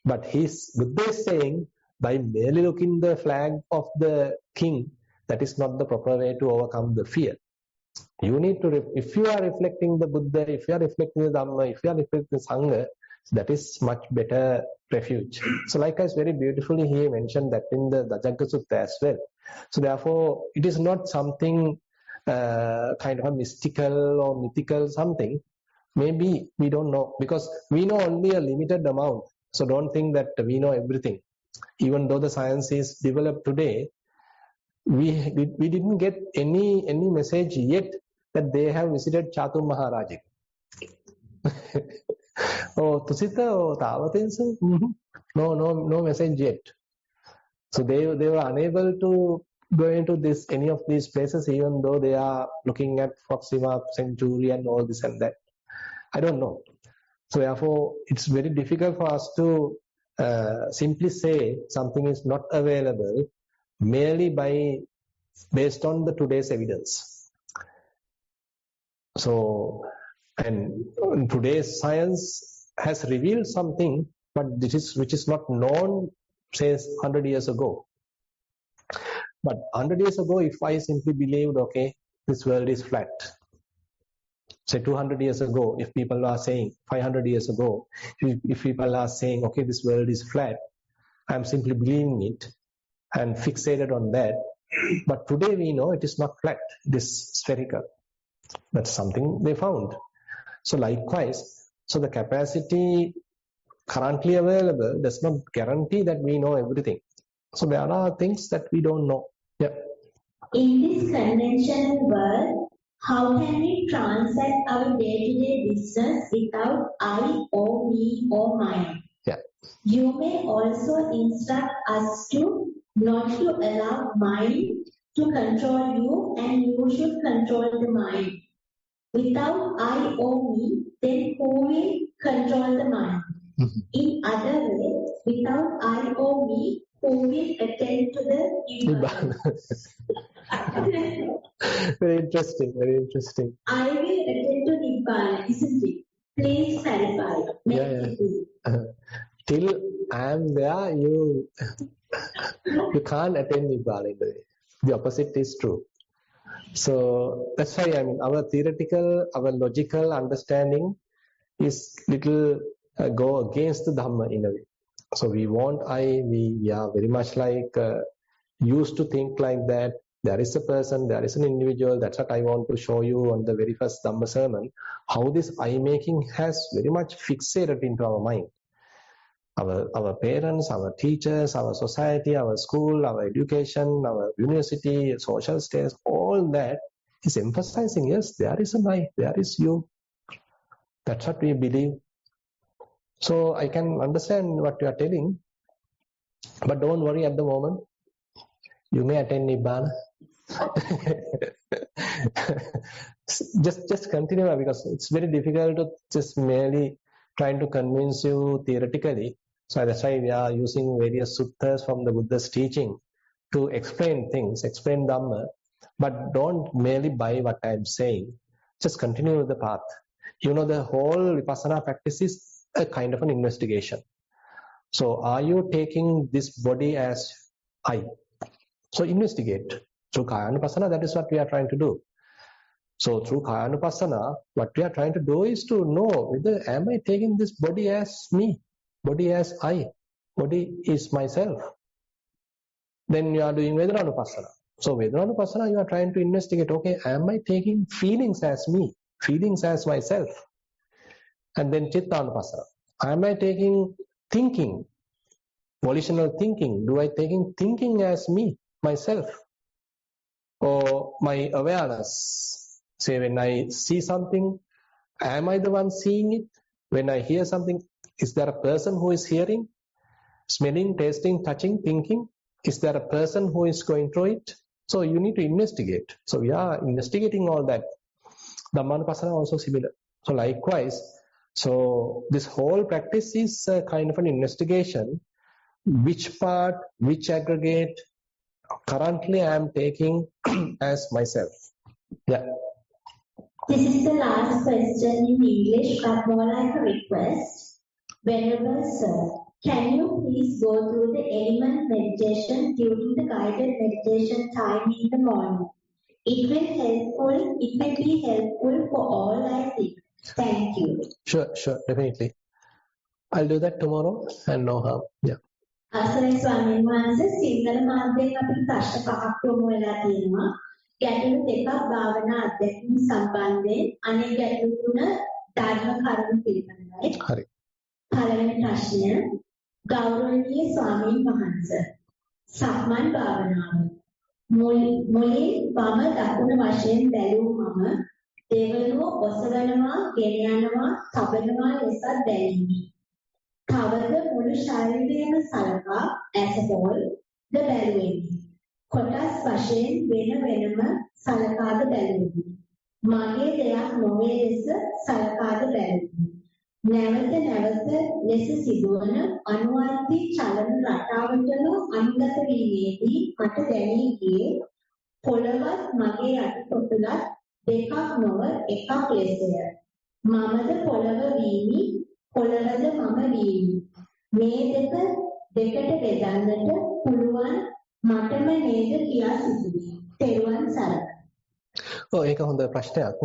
But Buddha is saying, by merely looking the flag of the king, that is not the proper way to overcome the fear. You need to, if you are reflecting the Buddha, if you are reflecting the Dhamma, if you are reflecting the Sangha, that is much better refuge. So likewise, very beautifully he mentioned that in the Dajjagga Sutta as well. So therefore, it is not something kind of a mystical or mythical something. Maybe we don't know, because we know only a limited amount. So don't think that we know everything. Even though the science is developed today, we didn't get any message yet that they have visited Chatur Maharajik. Oh, Tusita or Tavatensa? No message yet. So they were unable to go into any of these places, even though they are looking at Proxima Centauri and all this and that. I don't know. So therefore, it's very difficult for us to simply say something is not available merely based on the today's evidence. So, and today's science has revealed something, but which is not known, say, 100 years ago. But 100 years ago, if I simply believed, okay, this world is flat. Say 200 years ago, if people are saying, 500 years ago, if people are saying, okay, this world is flat, I'm simply believing it and fixated on that. But today we know it is not flat, it is spherical. That's something they found. So likewise, so the capacity currently available does not guarantee that we know everything. So there are things that we don't know. Yeah. In this conventional world, how can we transact our day-to-day business without I or me or mine? Yeah. You may also instruct us to not to allow mind to control you, and you should control the mind. Without I or me, then who will control the mind? Mm-hmm. In other words, without I or me, who will attend to the Nibbana? Very interesting, very interesting. I will attend to Nibbana, isn't it? Please clarify. Yeah. Till I am there, you can't attend Nibbana. The opposite is true. So that's why our theoretical, our logical understanding is little go against the Dhamma in a way. So we are very much like used to think like that. There is a person, there is an individual. That's what I want to show you on the very first Dhamma sermon. How this I-making has very much fixated into our mind. Our parents, our teachers, our society, our school, our education, our university, social status, all that is emphasizing, yes, there is an I, there is you. That's what we believe. So I can understand what you are telling, but don't worry at the moment. You may attend Nibbana. just continue, because it's very difficult to just merely trying to convince you theoretically. So that's why we are using various suttas from the Buddha's teaching to explain things, explain Dhamma, but don't merely buy what I'm saying. Just continue the path. The whole Vipassana practice is a kind of an investigation. So are you taking this body as I? So investigate. Through Kayanupassana, that is what we are trying to do. So through Kayanupassana, what we are trying to do is to know whether am I taking this body as me, body as I, body is myself. Then you are doing Vedananupassana. So Vedananupassana, you are trying to investigate, okay, am I taking feelings as me, feelings as myself? And then Chittanupassana. Am I taking thinking, volitional thinking? Do I taking thinking as me, myself? Or my awareness? Say when I see something, am I the one seeing it? When I hear something, is there a person who is hearing? Smelling, tasting, touching, thinking? Is there a person who is going through it? So you need to investigate. So we are investigating all that. Dhammanupassana also similar. So likewise, so this whole practice is a kind of an investigation. Which part, which aggregate, currently I am taking as myself. Yeah. This is the last question in English, but more like a request. Venerable Sir, can you please go through the element meditation during the guided meditation time in the morning? It will be helpful for all, I think. Thank you. Sure, definitely. I'll do that tomorrow and no harm. Yeah. අවසරයි ස්වාමීන් වහන්සේ සිංහල මාධ්‍යයෙන් අපිට ප්‍රශ්න පහක් යොමු වෙලා තියෙනවා. ගැටළු දෙකක් භාවනා අධ්‍යක්ෂණ සම්බන්ධයෙන් අනෙක් ගැටළු තුන ධර්ම කරුණු පිළිබඳවයි. හරි. පළවෙනි ප්‍රශ්නය ගෞරවනීය ස්වාමීන් වහන්සේ සක්මන් භාවනාව මුලින් වම දකුණ වශයෙන් බැලූ මම දෙවනුව ඔසවනවා ගෙන යනවා තබනවා ලෙසත් බැලීමි. තවද මුළු ශරීරයම සලකා as a whole ද බැලුවෙමි. කොටස් වශයෙන් වෙන වෙනම සලකාද බැලුවෙමි. මගේ දෙයක් නොවේ ලෙස සලකාද බැලුවෙමි. නැවත නැවත ලෙස සිදුවන අනුවර්තී චලන රටාවටම අනුගත වීමේදී මට දැනී ගියේ පොළවත් මගේ යටිපතුලත් දෙකක් නොව එකක් ලෙසය. මමද පොළව වීමි, පොළවද මම වීමි. මේ දෙකට බෙදන්නට පුළුවන් මටම නේද කියා සිතුවේ. තෙරුවන් සරණයි. ඒක හොඳ ප්‍රශ්නයක්.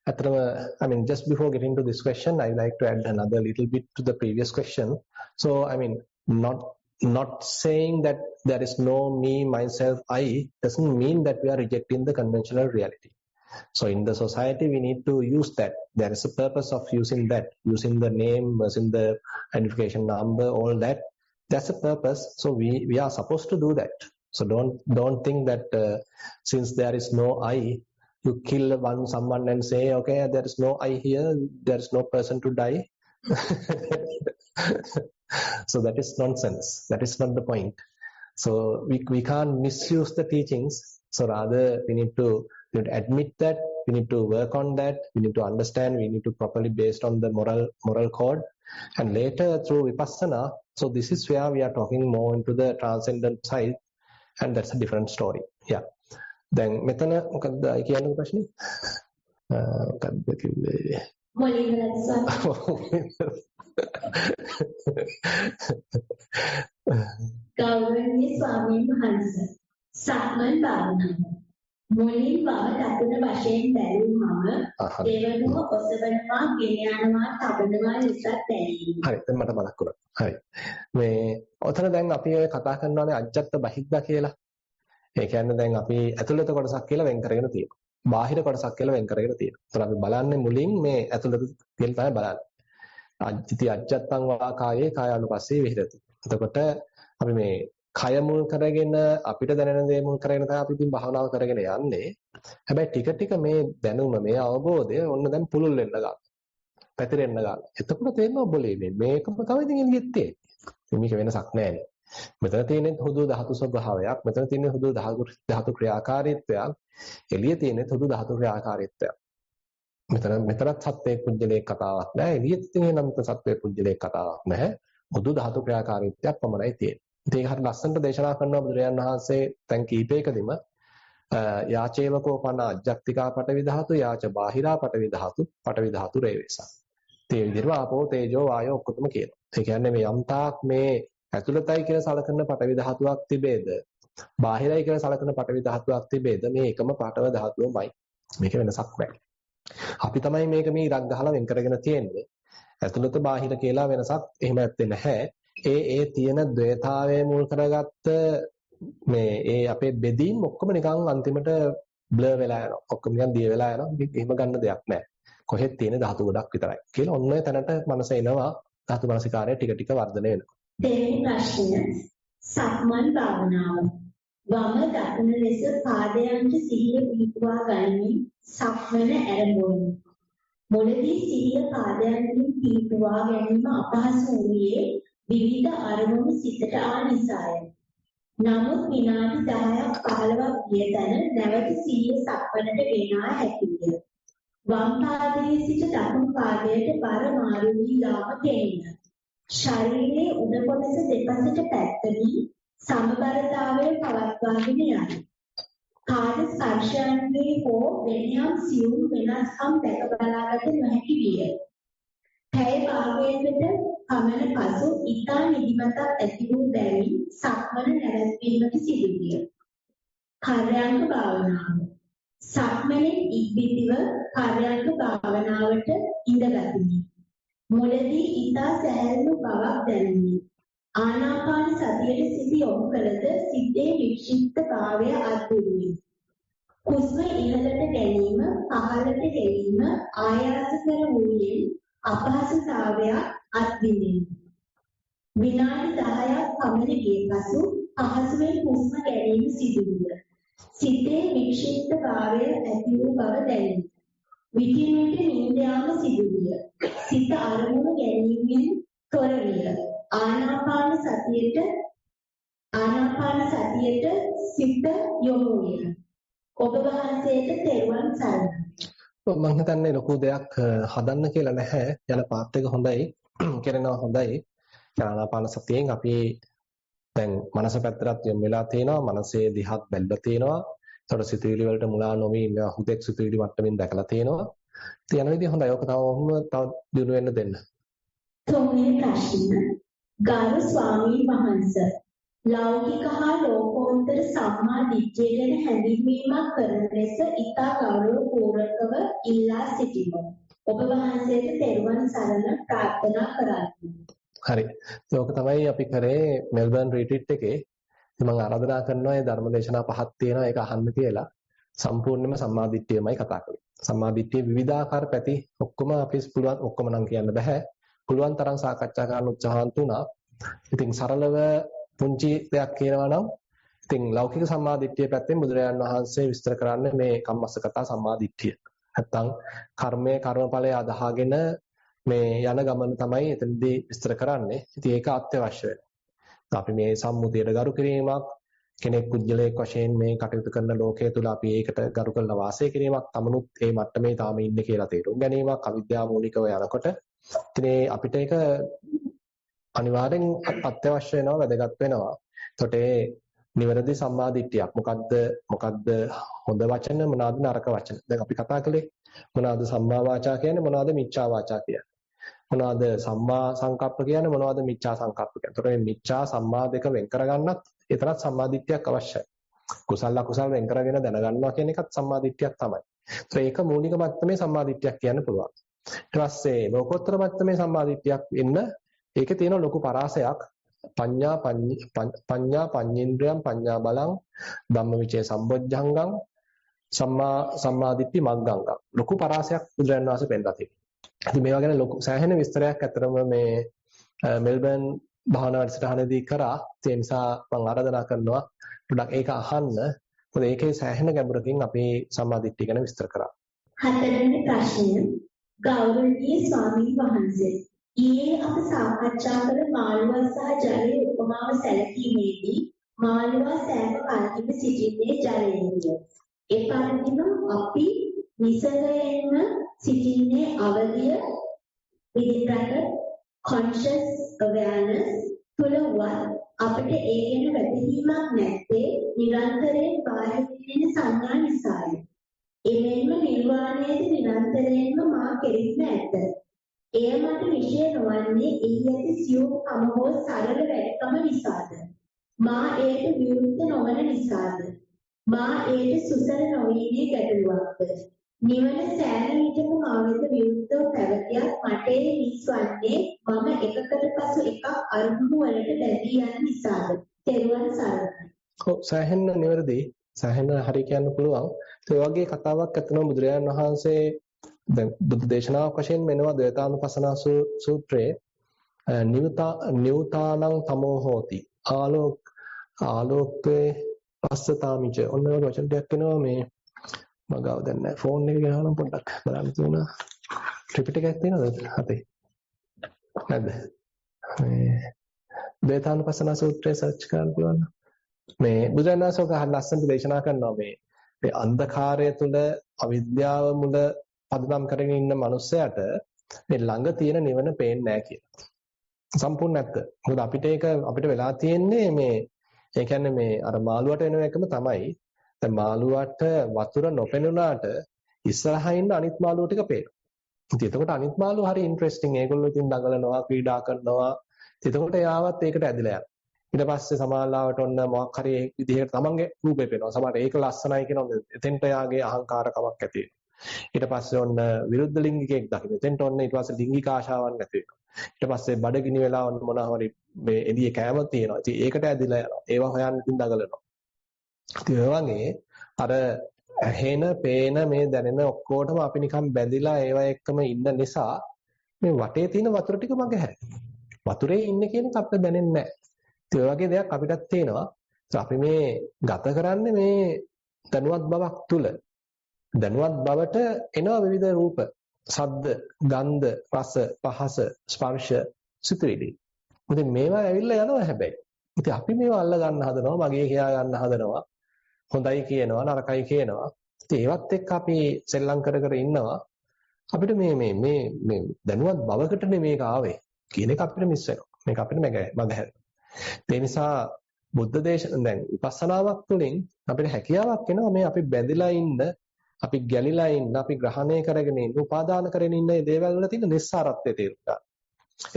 I mean, just before getting to this question, I would like to add another little bit to the previous question. So, I mean, not saying that there is no me, myself, I doesn't mean that we are rejecting the conventional reality. So, in the society, we need to use that. There is a purpose of using that, using the name, using the identification number, all that. That's a purpose. So, we are supposed to do that. So, don't think that since there is no I, you kill someone and say, okay, there is no I here, there is no person to die. So that is nonsense. That is not the point. So we can't misuse the teachings. So rather we need to admit that, we need to work on that, we need to understand, we need to properly based on the moral code. And later through Vipassana, so this is where we are talking more into the transcendent side, and that's a different story. Yeah. දැන් මෙතන මොකක්ද කියන්න ප්‍රශ්නේ? මොකක්ද කිව්වේ? ගෞරවනීය ස්වාමීන් වහන්සේ සක්මන් භාවනාව මුලින් වම දකුණ වශයෙන් බැලූ මම දෙවනුව ඔසවනවා ගෙන යනවා තබනවා ලෙසත් බැලීමි. හරි දැන් මට මතක් වුණා. හරි. මේ ඔතන දැන් අපි ඔය කතා කරනවානේ අජ්ජත් බහිද්දා කියලා. ඒ කියන්නේ දැන් අපි ඇතුළත කොටසක් කියලා වෙන් කරගෙන තියෙනවා. බාහිර කොටසක් කියලා වෙන් කරගෙන තියෙනවා. ඒතර අපි බලන්නේ මුලින් මේ ඇතුළත කියලා තමයි බලන්නේ. අජ්ජති අජ්ජත්තං වා කායේ කායානුපස්සේ විහෙරති. එතකොට අපි මේ කය මුල් කරගෙන අපිට දැනෙන දේ මුල් කරගෙන තමයි අපි ඉතින් භාවනාව කරගෙන යන්නේ. හැබැයි ටික ටික මේ දැනුම මේ අවබෝධය ඔන්න දැන් පුළුල් වෙන්න ගන්නවා. පැතිරෙන්න ගන්නවා. එතකොට තේරෙනවා බොලේ මේකම තමයි ඉතින් එළියෙත් තියෙන්නේ. මේක වෙනසක් නැහැ. මෙතන තියෙන්නේ හුදු ධාතු ස්වභාවයක්, මෙතන තියෙන්නේ හුදු ධාතු ක්‍රියාකාරීත්වයක්, එළියේ තියෙන්නේ හුදු ධාතු ක්‍රියාකාරීත්වයක්. මෙතනත් සත්වයේ කුජලයේ කතාවක් නැහැ, එළියේ තියෙන නම් සත්වයේ කුජලයේ කතාවක් නැහැ. හුදු ධාතු ක්‍රියාකාරීත්වයක් පමණයි තියෙන්නේ. ඉතින් ඒක හරිය ලස්සනට දේශනා කරනවා බුදුරජාණන් වහන්සේ දැන් කීපයකදීම යාචේවකෝ පන අජ්ජක්තිකා පටවි ධාතු, යාච බාහිරා පටවි ධාතු රේවේසා. ඒ විදිහට ආපෝ තේජෝ වායෝ ඔක්කොම කියනවා. ඒ කියන්නේ මේ යම්තාක් මේ ඇතුළතයි කියලා සලකන පටවි ධාතුවක් තිබේද, බාහිරයි කියලා සලකන පටවි ධාතුවක් තිබේද, මේ එකම පටව ධාතුවමයි. මේක වෙනසක් නැහැ. අපි තමයි මේක මේ ඉරක් ගහලා වෙන් කරගෙන තියෙන්නේ. ඇතුළත බාහිර කියලා වෙනසක් එහෙම නැත්තේ නැහැ. ඒ තියෙන ද්වේතාවය මුල් කරගත්ත මේ ඒ අපේ බෙදීම් ඔක්කොම නිකන් අන්තිමට බ්ලර් වෙලා යනවා. ඔක්කොම නිකන් දිය වෙලා යනවා. එහෙම ගන්න දෙයක් නැහැ. කොහෙත් තියෙන ධාතු ගොඩක් විතරයි. කියලා ඔන්න ඔය තැනට මනස එනවා. ධාතු මනසිකාරය ටික ටික වර්ධනය වෙනවා. දෙවෙනි ප්‍රශ්නය සක්මන් භාවනාව වම දකුණ ලෙස පාදයන්ට සිහිය පිහිටුවා ගනිමින් සක්මන ආරම්භ. මුලදී සිහිය පාදයන්ට පිහිටුවා ගැනීම අපහසු වූයේ විවිධ අරමුණු සිතට ආ නිසාය. නමුත් විනාඩි 10ක් 15ක් ගිය තැන නැවත සිහිය සක්මනට ගෙනා හැකිය. වම් පාදයේ සිට දකුණු පාදයට බර මාරු වී යාම තේින. ශරීරයේ උඩ කොටස දෙපසට පැත්තකින් සමබරතාවය පවත්වාගෙන යයි. කාද ස්පර්ශයන්ගේ හෝ වෙනයම් සියුම් වෙනස්කම් දැක බලාගත නොහැකි විය. පැය භාගයකට පමණ පසු ඉතා නිදිමතක් ඇති වූ බැවින් සක්මන නැවැත්වීමට සිදු විය. පර්යංක භාවනාව සක්මනේ ඉක්බිතිව පර්යංක භාවනාවට ඉඳගතිමි. මුලදී ඉතා සැහැල්ලු බවක් දැනුනි. ආනාපාන සතියට සිත යොමු කළද සිතේ වික්ෂිප්ත භාවය අත්විඳිමි. හුස්ම ඉහළට ගැනීම පහළට හෙලීම ආයාස කර වූයෙන් අපහසුතාවයක් අත්විඳිමි. විනාඩි 10ක් පමණ ගිය පසු පහසුවෙන් හුස්ම ගැනීම සිදු විය. සිතේ වික්ෂිප්ත භාවය ඇති වූ බව දැනිනි. විටින් විට නිින්ද යාම සිදු විය. සිත අරමුණු ගැනීමෙන් තොර විය. ආනාපාන සතියට සිත යොමු විය. ඔබ වහන්සේට තෙරුවන් සරණයි. මම හිතන්නේ ලොකු දෙයක් හදන්න කියලා නැහැ. යන පාත් එක හොඳයි. කරනවා හොඳයි. ආනාපාන සතියෙන් අපි දැන් මනස පැත්තට යොමු වෙලා තියෙනවා. මනසේ දිහත් බැලලා තියෙනවා. ඒතකොට සිතුවිලි වලට මුලා නොවි ඉන්න හුදෙක් සිතුවිලි මට්ටමින් දැකලා තියෙනවා. ඉතින් යන විදිහ හොඳයි. ඔක තව දිනු වෙන්න දෙන්න. තුන්වෙනි ප්‍රශ්න. ගරු ස්වාමීන් වහන්සේ ලෞකික හා ලෝකෝත්තර සම්මා දිට්ඨිය ගැන හැඳින්වීමක් කරන ලෙස ඉතා ගෞරවපූර්වකව ඉල්ලා සිටිමු. ඔබ වහන්සේට තෙරුවන් සරණ ප්‍රාර්ථනා කරමි. හරි. ඒක තමයි අපි කරේ මෙල්බර්න් රිට්‍රීට් එකේ. මම ආරාධනා කරනවා මේ ධර්මදේශනා පහක් තියෙනවා ඒක අහන්න කියලා. සම්පූර්ණයෙන්ම සම්මාදිට්ඨියමයි කතා කරන්නේ. සම්මාදිට්ඨියේ විවිධාකාර පැති ඔක්කොම අපි පුළුවන් ඔක්කොම නම් කියන්න බෑ. පුළුවන් තරම් සාකච්ඡා කරන්න උත්සාහන්ත වුණා. ඉතින් සරලව පුංචි දෙයක් කියනවා නම් ඉතින් ලෞකික සම්මාදිට්ඨිය පැත්තෙන් බුදුරජාණන් වහන්සේ විස්තර කරන්නේ මේ කම්මස්සගතා සම්මාදිට්ඨිය. නැත්තම් කර්මය කර්මඵලය අදහාගෙන මේ යන ගමන තමයි එතනදී විස්තර කරන්නේ. ඉතින් ඒක අත්‍යවශ්‍ය වෙනවා. අපි මේ සම්මුතියට ගරු කිරීමක් කෙනෙක් කුජලයක් වශයෙන් මේ කටයුතු කරන ලෝකයේ තුල අපි ඒකට ගරු කරන වාසය කිරීමක් තමනුත් මේ මට්ටමේ තාම ඉන්නේ කියලා තේරුම් ගැනීමක් අවිද්‍යාව මූලිකව යනකොට ඉතින් අපිට ඒක අනිවාර්යෙන් අත්‍යවශ්‍ය වෙනවා වැදගත් වෙනවා. එතකොට ඒ නිවැරදි සම්මාදිට්ඨියක් මොකද්ද හොඳ වචන මොනවාද නරක වචන. දැන් අපි කතා කළේ මොනවාද සම්මා වාචා කියන්නේ මොනවාද මිච්ඡා වාචා කියන්නේ. මොනවාද සම්මා සංකප්ප කියන්නේ මොනවාද මිච්ඡා සංකප්ප කියන්නේ. එතකොට මේ මිච්ඡා සම්මා දෙක වෙන් කරගන්නත් ඒතරත් සම්මාදිට්ඨියක් අවශ්‍යයි. කුසල අකුසල වෙන් කරගෙන දැනගන්නවා කියන එකත් සම්මාදිට්ඨියක් තමයි. ඒක මූලික මට්ටමේ සම්මාදිට්ඨියක් කියන්න පුළුවන්. ඊට පස්සේ ලෝකෝත්තර මට්ටමේ සම්මාදිට්ඨියක් වෙන්න ඒකේ තියෙන ලොකු පරාසයක් පඤ්ඤා පඤ්ඤේන්ද්‍රයන් පඤ්ඤා බලං ධම්මවිචේ සම්බොජ්ජංගං සම්මාදිට්ඨි මග්ගංගං ලොකු පරාසයක් බුදුරජාණන් වහන්සේ පෙන්නලා තියෙනවා. ඉතින් මේවා ගැන ලොකු සෑහෙන විස්තරයක් අතරම මේ මෙල්බර්න් භාවනා වැඩසටහනේදී කරා. ඒ නිසා මම ආරාධනා කරනවා පොඩ්ඩක් ඒක අහන්න. මොකද ඒකේ සෑහෙන ගැඹුරකින් අපි සම්මාදිට්ඨිය ගැන විස්තර කරා. හතරවෙනි ප්‍රශ්නය ගෞරවනීය ස්වාමීන් වහන්සේ ඊයේ අප සාකච්ඡා කළ මාළුවා සහ ජලයේ උපමාව සැලකීමේදී මාළුවා සෑම කලකින් සිටින්නේ ජලයෙන්ය. ඒ පරිදිම අපි නිසගයෙන්ම සිටින්නේ අවදිය within bracket conscious awareness තුලවත් අපිට ඒ ගැන වැටහීමක් නැත්තේ නිරන්තරයෙන් බාහිර වෙන සංඥා නිසායි. එමෙන්ම නිර්වාණයේදී නිරන්තරයෙන්ම මා කෙරෙහිම ඇත. එය මට විශේෂ නොවන්නේ එහි ඇති සියුම් කම හෝ සරල වැඩකම නිසාද? මා ඒට විරුද්ධ නොවන නිසාද? මා ඒට සුසර නොවීමේ ගැටලුවක්ද? නිවන සෑම විටම මා වෙත විරුද්ධව පැවතියක් මට ඒ නිස්වන්නේ මම එකකට පසු එකක් අරමුණු වලට බැඳී යන නිසාද? තෙරුවන් සරණයි. ඔව් සෑහෙන නිවැරදි. සෑහෙන හරි කියන්න පුළුවන්. ඒ වගේ කතාවක් ඇත්තනම බුදුරජාණන් වහන්සේ දැන් බුද්ධ දේශනාවක් වශයෙන් මෙනවා ද්වේතානුපස්සනා සූත්‍රයේ නිවතානං තමෝ හෝති ආලෝකේ පස්සතාමිච ඔන්න ඔය වචන දෙකක් වෙනවා මේ මගාව දැන් නැහැ ෆෝන් එක ගහනම් පොඩ්ඩක් බලන්න තුන ත්‍රිපිටකයක් තියෙනවද අපේ නැද්ද මේ ද්වේතානුපස්සනා සූත්‍රය සර්ච් කරන්න පුළුවන් මේ බුදුරජාණන් වහන්සේ ඔක ලස්සනට දේශනා කරනවා මේ අන්ධකාරය තුල අවිද්‍යාව මුල පදනම් කරගෙන ඉන්න මනුස්සයාට මේ ළඟ තියෙන නිවන පේන්නේ නැහැ කියලා. සම්පූර්ණ නැත්ද? මොකද අපිට වෙලා තියෙන්නේ මේ ඒ කියන්නේ මේ අර මාළුවට වෙන එකම තමයි. දැන් මාළුවට වතුර නොපෙනුනාට ඉස්සරහා ඉන්න අනිත් මාළුව ටික පේනවා. ඉතින් එතකොට අනිත් මාළුව හරි ඉන්ටරෙස්ටිං. ඒගොල්ලෝ ඉතින් දඟලනවා, ක්‍රීඩා කරනවා. එතකොට එයාවත් ඒකට ඇදිලා යනවා. ඊට පස්සේ සමාලාවට ඔන්න මොකක් හරි ඒ විදිහට තමන්ගේ රූපේ පේනවා. සමහරට ඒක ලස්සනයි කියනවා. එතෙන්ට යාගේ අහංකාරකමක් ඇති වෙනවා. ඊට පස්සේ ඔන්න විරුද්ධ ලිංගිකයෙක් දකින්න. එතෙන්ට ඔන්න ඊට පස්සේ ලිංගික ආශාවක් නැති වෙනවා. ඊට පස්සේ බඩගිනි වෙලා ඔන්න මොනවා හරි මේ එළියේ කෑම තියෙනවා. ඉතින් ඒකට ඇදිලා යනවා. ඒවා හොයන්න ඉතින් දඟලනවා. ඉතින් ඒ වගේ අර ඇහෙන, පේන, මේ දැනෙන ඔක්කොටම අපි නිකන් බැඳිලා ඒවා එක්කම ඉන්න නිසා මේ වටේ තියෙන වතුර ටික මගේ හැරෙනවා. වතුරේ ඉන්නේ කියන එක අපිට දැනෙන්නේ නැහැ. ඒ වගේ දෙයක් අපිටත් තියෙනවා. අපි මේ ගත කරන්නේ මේ දැනුවත් බවක් තුල. දැනුවත් බවට එනවා විවිධ රූප, ශබ්ද, ගන්ධ, රස, පහස, ස්පර්ශ, සිතුවිලි. ඉතින් මේවා ඇවිල්ලා යනවා හැබැයි. ඉතින් අපි මේවා අල්ල ගන්න හදනවා, මගේ කියා ගන්න හදනවා. හොඳයි කියනවා, නරකයි කියනවා. ඉතින් ඒවත් එක්ක අපි සෙල්ලම් කර කර ඉන්නවා. අපිට මේ දැනුවත් බවකටනේ මේක ආවේ කියන එක අපිට මිස් වෙනවා. මේක අපිට මගහැරෙනවා. ඒ නිසා බුද්ධ දේශන දැන් විපස්සනාවක් තුළින් අපිට හැකියාවක් එනවා මේ අපි බැඳිලා ඉන්න, අපි ගැලිලා ඉන්න, අපි ග්‍රහණය කරගෙන ඉන්න, උපාදාන කරගෙන ඉන්න මේ දේවල් වල තියෙන නිස්සාරත්වය තේරුම් ගන්න.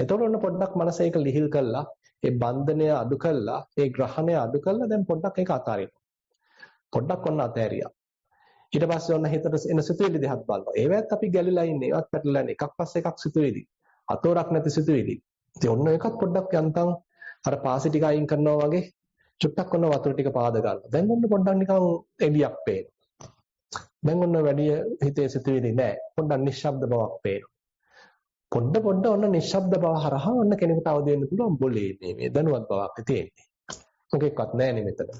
එතකොට ඔන්න පොඩ්ඩක් මනස ඒක ලිහිල් කළා, ඒ බන්ධනය අඩු කළා, ඒ ග්‍රහණය අඩු කළා, දැන් පොඩ්ඩක් ඒක අතාරිනවා. පොඩ්ඩක් ඔන්න අතෑරියා. ඊට පස්සේ ඔන්න හිතට එන සිතුවිලි දිහත් බලනවා. ඒවත් අපි ගැලිලා ඉන්නේ, ඒවත් පැටලලා ඉන්නේ. එකක් පස්සේ එකක් සිතුවිලි. අතෝරක් නැති සිතුවිලි. ඉතින් ඔන්න ඒකත් පොඩ්ඩක් යන්තම් අර පාසි ටික අයින් කරනවා වගේ චුට්ටක් ඔන්න වතුර ටික පාද ගන්නවා. දැන් ඔන්න පොඩ්ඩක් නිකන් එළියක් පේනවා. දැන් ඔන්න වැඩි හිතේ සිතුවිලි නැහැ. පොඩ්ඩක් නිශ්ශබ්ද බවක් පේනවා. පොඩ්ඩ ඔන්න නිශ්ශබ්ද බව හරහා ඔන්න කෙනෙකුට අවදි වෙන්න පුළුවන් බොලේ මේ දැනුවත් බවක් තියෙන්නේ. මොකෙක්වත් නැහැ නේ මෙතන.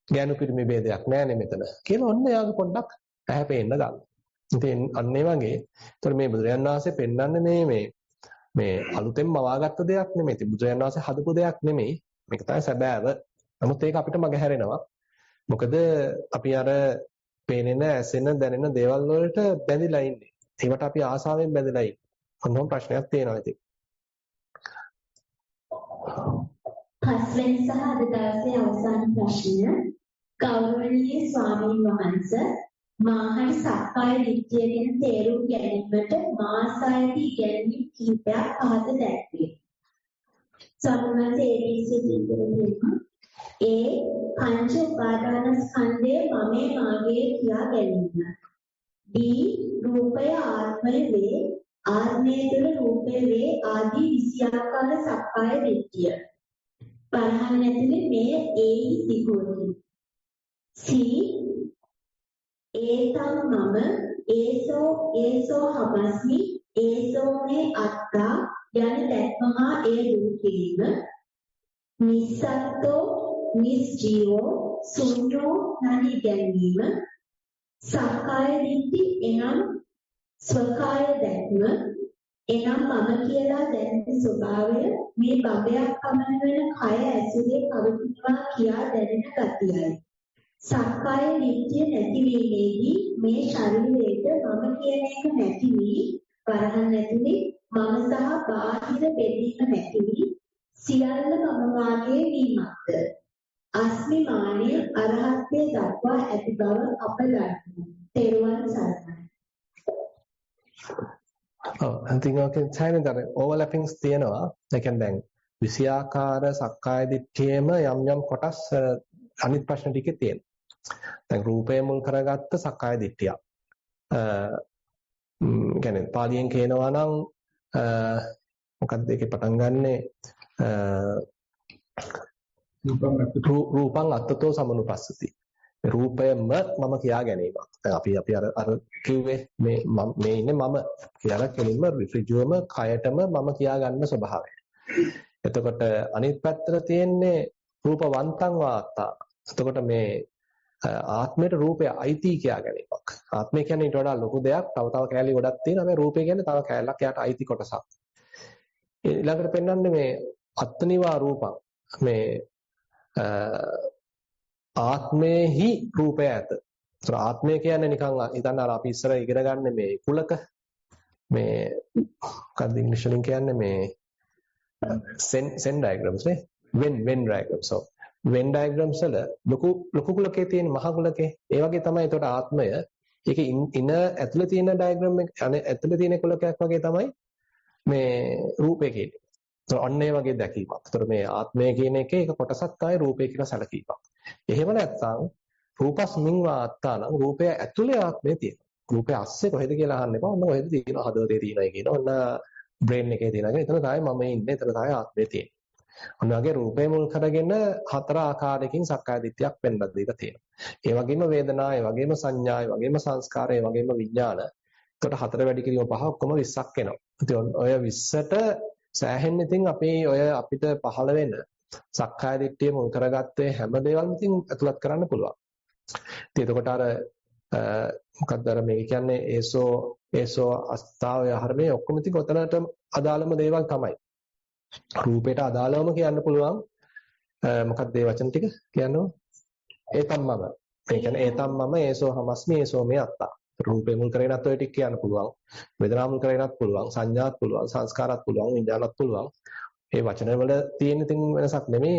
ඥාන පිරිමි ભેදයක් නැහැ නේ මෙතන. කියලා ඔන්න යාගේ පොඩ්ඩක් ඇහැ පේන්න ගන්න. ඉතින් අන්න ඒ වගේ. ඒතර මේ බුදුරජාණන් වහන්සේ පෙන්වන්නේ මේ අලුතෙන්ම වවාගත්ත දෙයක් නෙමෙයි. ඉතින් බුදුරජාණන් වහන්සේ හදපු දෙයක් නෙමෙයි. මේක තමයි සැබෑව. නමුත් ඒක අපිට මගහැරෙනවා. මොකද අපි අර පේනෙන, ඇසෙන, දැනෙන දේවල් වලට බැඳිලා ඉන්නේ. ඒවට අපි ආසාවෙන් බැඳිලා ඉන්නේ. මොනම ප්‍රශ්නයක් තියෙනවා ඉතින්. පස්වෙනි සහ අද දවසේ අවසාන ප්‍රශ්නය ගෞරවනීය ස්වාමීන් වහන්සේ මාහරි සක්කාය දිට්ඨිය ගැන තේරුම් ගැනීමට මාසායදී ඉගැන්වීම් කිහිපයක් පහත දැක්වේ. සම්මානයේ ABC දීපෙන්නේ ඒ පංච උපාදානස්කන්ධය මමේ මාගේ කියා ගැනීම. B රූපය ආත්මය වේ, ආත්මය තුළ රූපය වේ ආදී 20 ආකාර සක්කාය දිට්ඨිය. පරහන් ඇතුලේ මේ ඒයි සිගුවකි. C ඒතම් මම ඒසෝ හමස්මි ඒසෝ මේ අත්තා යන දැක්මහා ඒ දුරු කිරීම. නිස්සත්තෝ නිස්ජීවෝ ශුන්‍යෝ නැති ගැනීම. සක්කාය දිට්ඨි එනම් ස්වකාය දැක්ම එනම් මම කියලා දැනෙන ස්වභාවය මේ බබයක් පමණ වෙන කය ඇසුරේ පවතිනවා කියා දැනෙන ගතියයි. සක්කාය දිට්ඨිය නැතිවීමේදී මේ ශරීරයට මම කියන එක නැති වී වරහන් ඇතුලේ මම සහ බාහිර බෙදීම නැති වී සියල්ල මම වාගේ වීමක්ද. අස්මිමානය අරහත්ත්වයට දක්වා ඇති බව අප දන්නවා. තෙරුවන් සරණයි. I think okay time that overlappings තියෙනවා. ඒ කියන්නේ දැන් 20 ආකාර සක්කාය දිට්ඨියේම යම් කොටස් අනිත් ප්‍රශ්න ටිකේ තියෙනවා. දැන් රූපය මුල් කරගත්ත සක්කාය දිට්ඨිය. කියන්නේ පාලියෙන් කියනවා නම් මොකක්ද ඒකේ පටන් ගන්නෙ රූපං අත්තතෝ සමනුපස්සති. රූපයම මම කියා ගැනීමක්. දැන් අපි අර කිව්වේ මේ ඉන්නේ මම කියලා කෙලින්ම ඍජුවම කයටම මම කියා ගන්න ස්වභාවය. එතකොට අනිත් පැත්තට තියෙන්නේ රූපවන්තං වාත්තා. එතකොට මේ ආත්මයට රූපය අයිති කියා ගැනීමක්. ආත්මය කියන්නේ ඊට වඩා ලොකු දෙයක්. තව කැලේ ගොඩක් තියෙනවා. මේ රූපය කියන්නේ තව කැලලක් යාට අයිති කොටසක්. ඊළඟට පෙන්වන්නේ මේ අත්නිවා රූපං. මේ ආත්මේහි රූපය ඇත. ඒතර ආත්මය කියන්නේ නිකන් හිතන්න අර අපි ඉස්සර ඉගෙන ගන්න මේ කුලක මේ මොකක්ද ඉංග්‍රීසි වලින් කියන්නේ මේ Venn diagrams නේ Venn diagrams. So Venn diagrams වල ලොකු කුලකේ තියෙන මහ කුලකේ ඒ වගේ තමයි ඒතකොට ආත්මය. ඒකේ ඉන ඇතුලේ තියෙන diagram එක ඇතුලේ තියෙන කුලකයක් වගේ තමයි මේ රූපය කියන්නේ. ඒතර අන්න ඒ වගේ දැකීමක්. ඒතර මේ ආත්මය කියන එකේ එක කොටසක් තමයි රූපය කියලා සැලකීමක්. එහෙම නැත්නම් රූපස්මින් වාත්තානම් රූපය ඇතුලේ ආත්මය තියෙනවා. රූපය අස්සේ කොහෙද කියලා අහන්න එපා. ඔන්න කොහෙද තියෙනවා හදවතේ තියෙනයි කියන. ඔන්න බ්‍රේන් එකේ තියෙනවා. එතන තමයි මම ඉන්නේ. එතන තමයි ආත්මය තියෙන්නේ. ඔන්න වගේ රූපය මුල් කරගෙන හතර ආකාරයකින් සක්කාය දිට්ඨියක් පෙන්වලා දීලා තියෙනවා. ඒ වගේම වේදනා, ඒ වගේම සංඥා, ඒ වගේම සංස්කාර, ඒ වගේම විඥාන. එතකොට හතර වැඩි කිරීම පහ ඔක්කොම 20ක් එනවා. ඉතින් ඔය 20ට සෑහෙන්න ඉතින් අපි ඔය අපිට පහළ වෙන සක්කාය දිට්ඨිය මුල් කරගත්තේ හැම දේවල්ම ඉතින් ඇතුළත් කරන්න පුළුවන්. ඉතින් එතකොට අර මොකක්ද අර මේ කියන්නේ ඒසෝ අස්තාවය හර්මේ ඔක්කොම ඉතින් ඔතනට අදාළම දේවල් තමයි. රූපයට අදාළවම කියන්න පුළුවන් මොකක්ද ඒ වචන ටික කියනවා? ඒතම්මම. ඒ කියන්නේ ඒතම්මම ඒසෝ හමස්මි ඒසෝ මේ අත්තා. රූපේ මුල් කරගෙනත් ඔය ටික කියන්න පුළුවන්. වේදනා මුල් කරගෙනත් පුළුවන්. සංඥාත් පුළුවන්. සංස්කාරත් පුළුවන්. විඥානත් පුළුවන්. මේ වචන වල තියෙන ඉතින් වෙනසක් නෙමෙයි.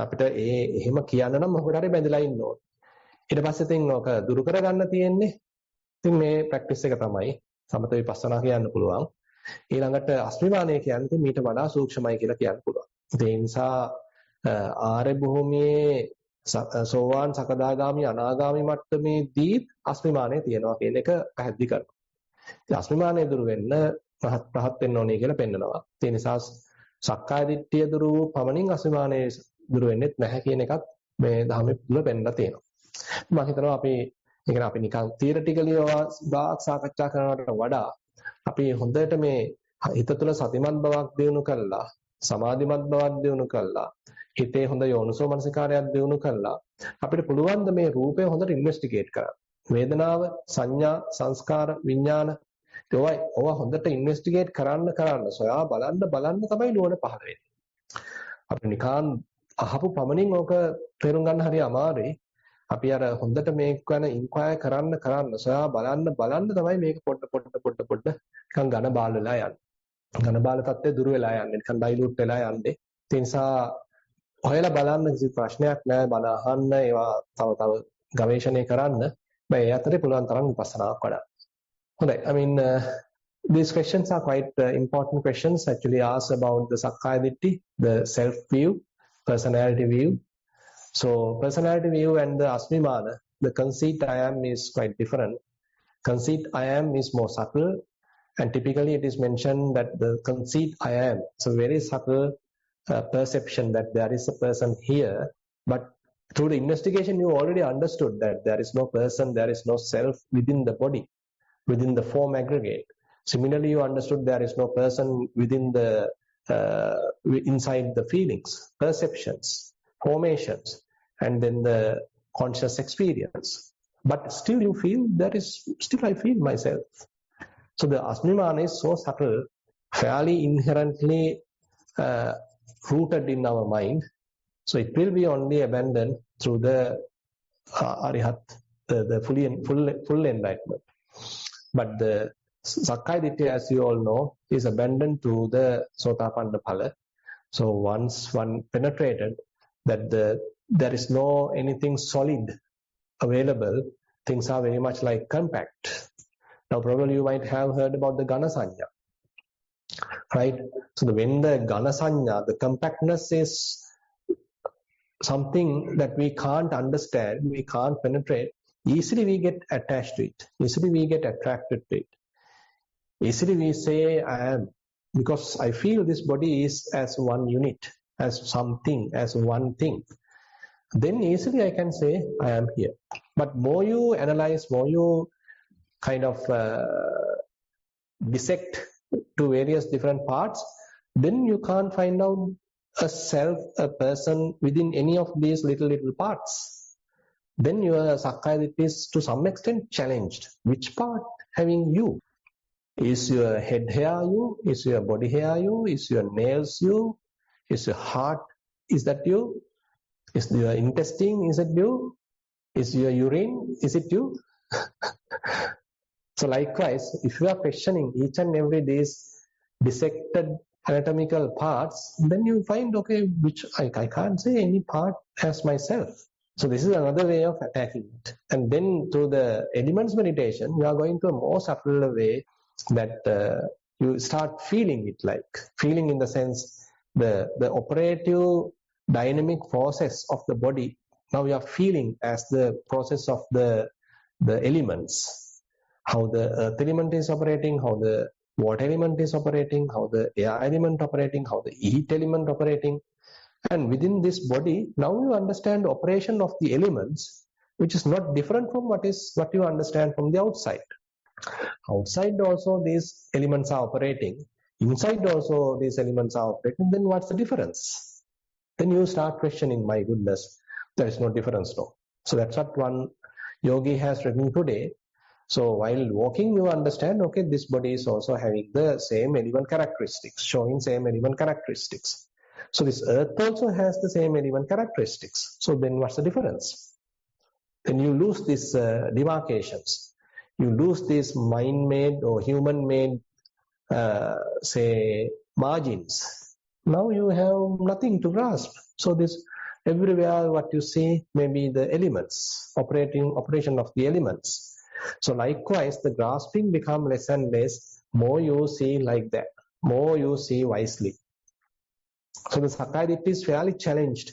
අපිට එහෙම කියන්න නම් මොකද හරි බැඳලා ඉන්න ඕනේ. ඊට පස්සේ ඉතින් ඔක දුරු කරගන්න තියෙන්නේ ඉතින් මේ ප්‍රැක්ටිස් එක තමයි. සමත විපස්සනා කියන්න පුළුවන්. ඊළඟට අස්මිමානය කියන්නේ මීට වඩා සූක්ෂමයි කියලා කියන්න පුළුවන්. ඒ නිසා ආර්ය භූමියේ සෝවාන් සකදාගාමි අනාගාමි මට්ටමේදී අස්මිමානය තියෙනවා කියන එක පැහැදිලි කරනවා. ඉතින් අස්මිමානය දුරු වෙන්න රහත් වෙන්න ඕනේ කියලා පෙන්නනවා. ඒ නිසා සක්කාය දිට්ඨිය දුරු වූ පමණින් අස්මිමානය දුරු වෙන්නේ නැහැ කියන එකත් මේ ධර්මයේ තුල පෙන්නලා තියෙනවා. මම හිතනවා අපි නිකන් තියරිටිකලි ගාක් සාකච්ඡා කරනවට වඩා අපි හොඳට මේ හිත තුළ සතිමත් බවක් දිනු කළා, සමාධිමත් බවක් දිනු කළා, හිතේ හොඳ යෝනිසෝ මනසිකාරයක් දිනු කළා අපිට පුළුවන් ද මේ රූපය හොඳට ඉන්වෙස්ටිගේට් කරන්න. වේදනාව, සංඥා, සංස්කාර, විඥාන ඒවා හොඳට ඉන්වෙස්ටිගේට් කරන්න සොයා බලන්න තමයි නුවණ පහළ වෙන්නේ. අපි නිකන් අහපු පමණින් ඕක තේරුම් ගන්න හරි අමාරුයි. අපි අර හොඳට මේක ගැන ඉන්ක්වයර් කරන්න සොයා බලන්න තමයි මේක පොඩ නිකන් ඝන බාල වෙලා යන්නේ. ඝන බාල තත්ත්වය දුර වෙලා යන්නේ. නිකන් ඩයිලූට් වෙලා යන්නේ. ඒ නිසා හොයලා බලන්න කිසි ප්‍රශ්නයක් නැහැ. බල අහන්න ඒවා තව ගවේෂණය කරන්න. මේ අතරේ පුළුවන් තරම් විපස්සනාවක් වඩන්න. හොඳයි. I mean these questions are quite important questions actually asked about the sakkaya ditti, the self view, personality view. So personality view and the asmimana, the conceit I am is quite different. Conceit I am is more subtle, and typically it is mentioned that the conceit I am is a very subtle perception that there is a person here, but through the investigation you already understood that there is no person, there is no self within the body, within the form aggregate. Similarly, you understood there is no person within the inside the feelings, perceptions, formations, and then the conscious experience. But still you feel still I feel myself. So the asmimana is so subtle, fairly inherently rooted in our mind. So it will be only abandoned through the arihat, the full enlightenment. But the sakkaya ditthiya, as you all know, is abandoned through the sotapanna phala. So once one penetrated that there is no anything solid available, things are very much like compact. Now probably you might have heard about the Ghana Sanya, right? So when the Ghana Sanya, the compactness is something that we can't understand, we can't penetrate, easily we get attached to it, easily we get attracted to it. Easily we say I am, because I feel this body is as one unit, as something, as one thing. Then easily I can say I am here. But more you analyze, more you kind of dissect to various different parts, then you can't find out a self, a person within any of these little parts. Then your sakkaya ditthiya is to some extent challenged. Which part having you? Is your head here you? Is your body here you? Is your nails you? Is your heart, is that you? Is your intestine, is it you? Is your urine, is it you? So likewise, if you are questioning each and every these dissected anatomical parts, then you find, okay, which I can't say any part as myself. So this is another way of attacking it. And then through the elements meditation, you are going to a more subtle way that you start feeling it, like feeling in the sense the operative dynamic process of the body. Now you are feeling as the process of the elements, how the earth element is operating, how the water element is operating, how the air element operating, how the heat element operating. And within this body, now you understand the operation of the elements, which is not different from what you understand from the outside. Outside also these elements are operating. inside also these elements are operating, then what's the difference? Then you start questioning, my goodness, there is no difference, no. So that's what one yogi has written today. So while walking, you understand, okay, this body is also having the same element characteristics, showing same element characteristics. So this earth also has the same element characteristics. So then what's the difference? Then you lose these demarcations. You lose these mind-made or human-made, say, margins. Now you have nothing to grasp. So this everywhere what you see may be the elements, operation of the elements. So likewise, the grasping become less and less, more you see like that, more you see wisely. So the Sakkaya Ditthi is fairly challenged,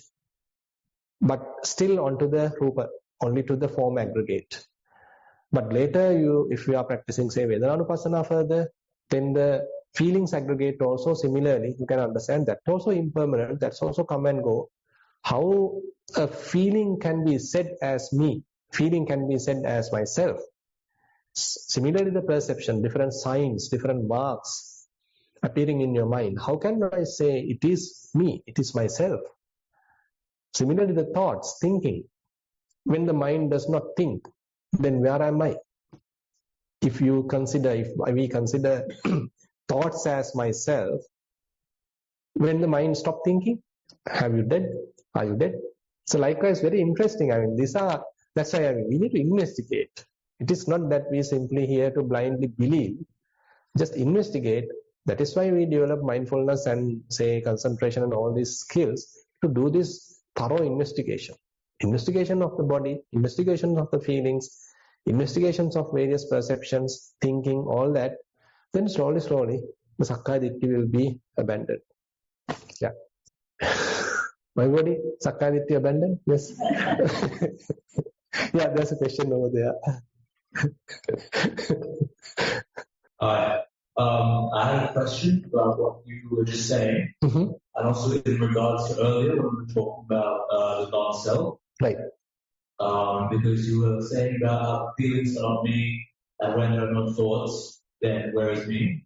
but still onto the Rupa, only to the form aggregate. But later if you are practicing, say, Vedananupassana further, then the feelings aggregate also similarly, you can understand that also impermanent, that's also come and go. How a feeling can be said as me, feeling can be said as myself. Similarly, the perception, different signs, different marks appearing in your mind. How can I say it is me, it is myself? Similarly, the thoughts, thinking. When the mind does not think, then where am I? If we consider thoughts as myself, when the mind stops thinking, have you dead? Are you dead? So likewise, very interesting. That's why we need to investigate. It is not that we simply here to blindly believe. Just investigate. That is why we develop mindfulness and say concentration and all these skills to do this thorough investigation. Investigation of the body, investigation of the feelings, investigations of various perceptions, thinking, all that. Then slowly, the Sakkaya Ditthi will be abandoned. Yeah. My body, Sakkaya Ditthi abandoned? Yes. Yeah, there's a question over there. I had a question about what you were just saying, and also in regards to earlier when we were talking about the non-self. Right. Because you were saying that feelings are not me, and when there are no thoughts, then where is me?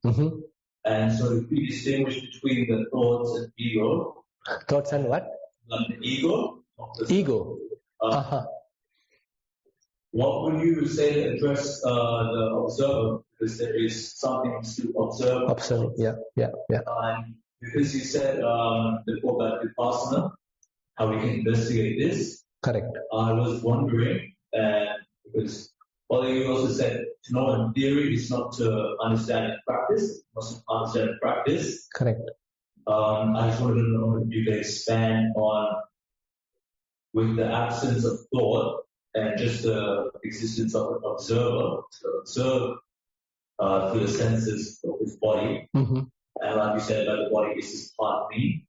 And so if we distinguish between the thoughts and ego. Thoughts and what? Like the ego. Ego. What would you say to address the observer? Because there is something to observe. Observe, yeah. Because you said before that Vipassana, how we can investigate this. Correct. I was wondering, because you also said to know in theory is not to understand in practice, must understand in practice. Correct. I just wanted to know if you can expand on with the absence of thought and just the existence of an observer to observe through the senses of his body. And like you said, that the body is his part of me.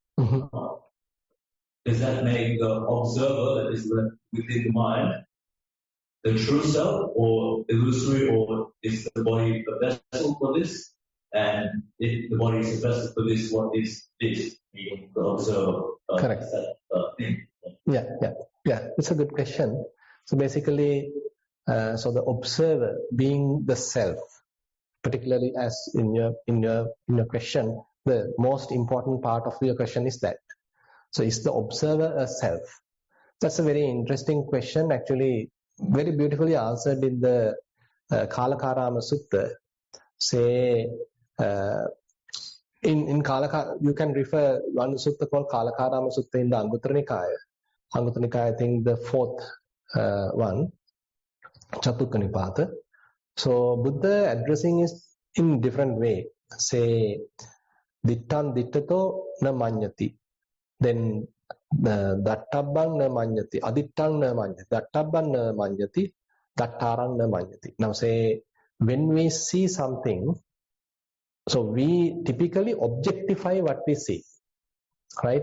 Does that make the observer that is within the mind the true self or illusory, or is the body a vessel for this? And if the body is a vessel for this, what is this? The observer. Correct. Thing. Yeah. It's a good question. So basically, so the observer being the self, particularly as in your question, the most important part of your question is that. So is the observer a self? That's a very interesting question, actually very beautifully answered in the Kalakarama Sutta. Say, in Kalakara, you can refer one sutta called Kalakarama Sutta in the Anguttara Nikaya. Anguttara Nikaya, I think the fourth one, Chatukka Nipata. So Buddha addressing is in different way. Say, Dittan Dittato na manyati. Then Dattabang na manyati. Adittang na manyati. Dattabang na manyati. Dattarang na manyati. Now say, when we see something, so we typically objectify what we see. Right?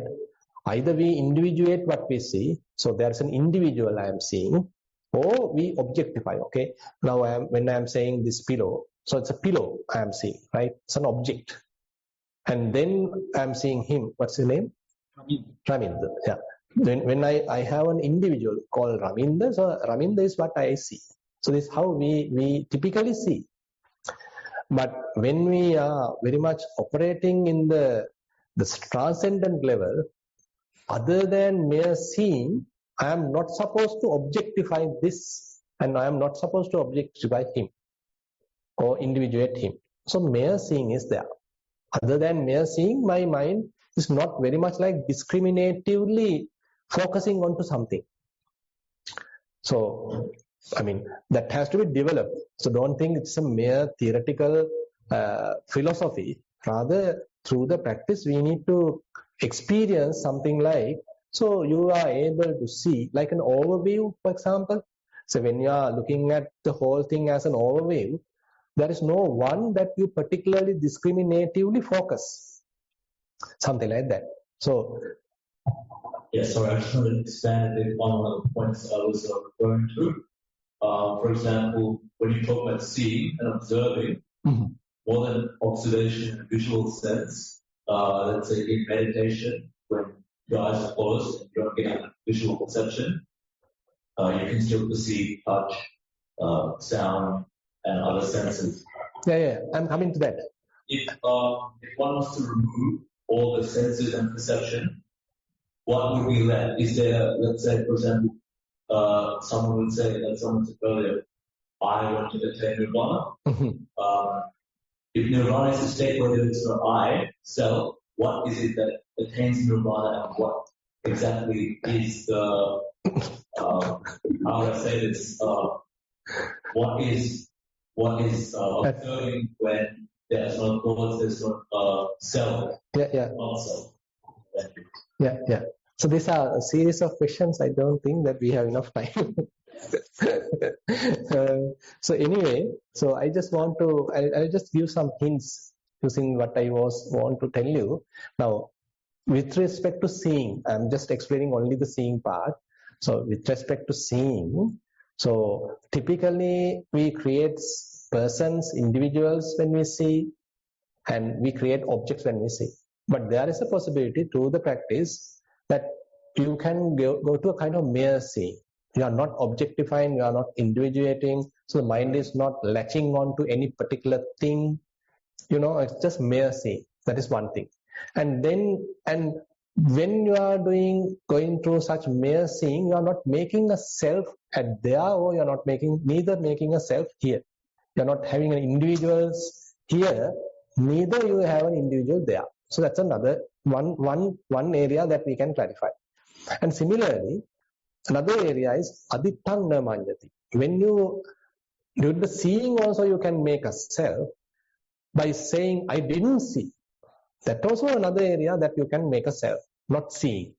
Either we individuate what we see. So there's an individual I am seeing. Or we objectify. Okay. Now when I am saying this pillow, so it's a pillow I am seeing. Right? It's an object. And then I am seeing him. What's his name? Raminda. Yeah. Then when I have an individual called Raminda, so Raminda is what I see. So this is how we typically see. But when we are very much operating in the transcendent level, other than mere seeing, I am not supposed to objectify this, and I am not supposed to objectify him or individuate him. So mere seeing is there. Other than mere seeing, my mind is not very much like discriminatively focusing onto something. So, I mean, that has to be developed. So don't think it's a mere theoretical philosophy. Rather, through the practice, we need to experience something like, so you are able to see, like an overview, for example. So when you are looking at the whole thing as an overview, there is no one that you particularly discriminatively focus. Something like that. So, yes, sorry, I just wanted to expand a bit on one of the points I was referring to. For example, when you talk about seeing and observing, more than observation in a visual sense, let's say in meditation, when your eyes are closed and you're getting a visual perception, you can still perceive touch, sound, and other senses. Yeah, I'm coming to that. If one was to remove all the senses and perception, what would be left? Is there, let's say, for example, someone would say, like someone said earlier, I want to attain nirvana. If nirvana is a state where there is no I, self, what is it that attains nirvana, and what exactly is the, how would I say this, what is observing when there's no thoughts, there's no self, not self. Thank you. Yeah. So these are a series of questions. I don't think that we have enough time. So anyway, so I just want to, I'll just give some hints using what I want to tell you. Now, with respect to seeing, I'm just explaining only the seeing part. So with respect to seeing, so typically we create persons, individuals when we see, and we create objects when we see. But there is a possibility through the practice that you can go to a kind of mere seeing. You are not objectifying, you are not individuating, so the mind is not latching on to any particular thing. It's just mere seeing. That is one thing. And when you are going through such mere seeing, you are not making a self at there, or you are not neither making a self here. You are not having an individual here, neither you have an individual there. So that's another one area that we can clarify. And similarly, another area is adittang na manyati. When you do the seeing also, you can make a self by saying, I didn't see. That also another area that you can make a self. Not seeing.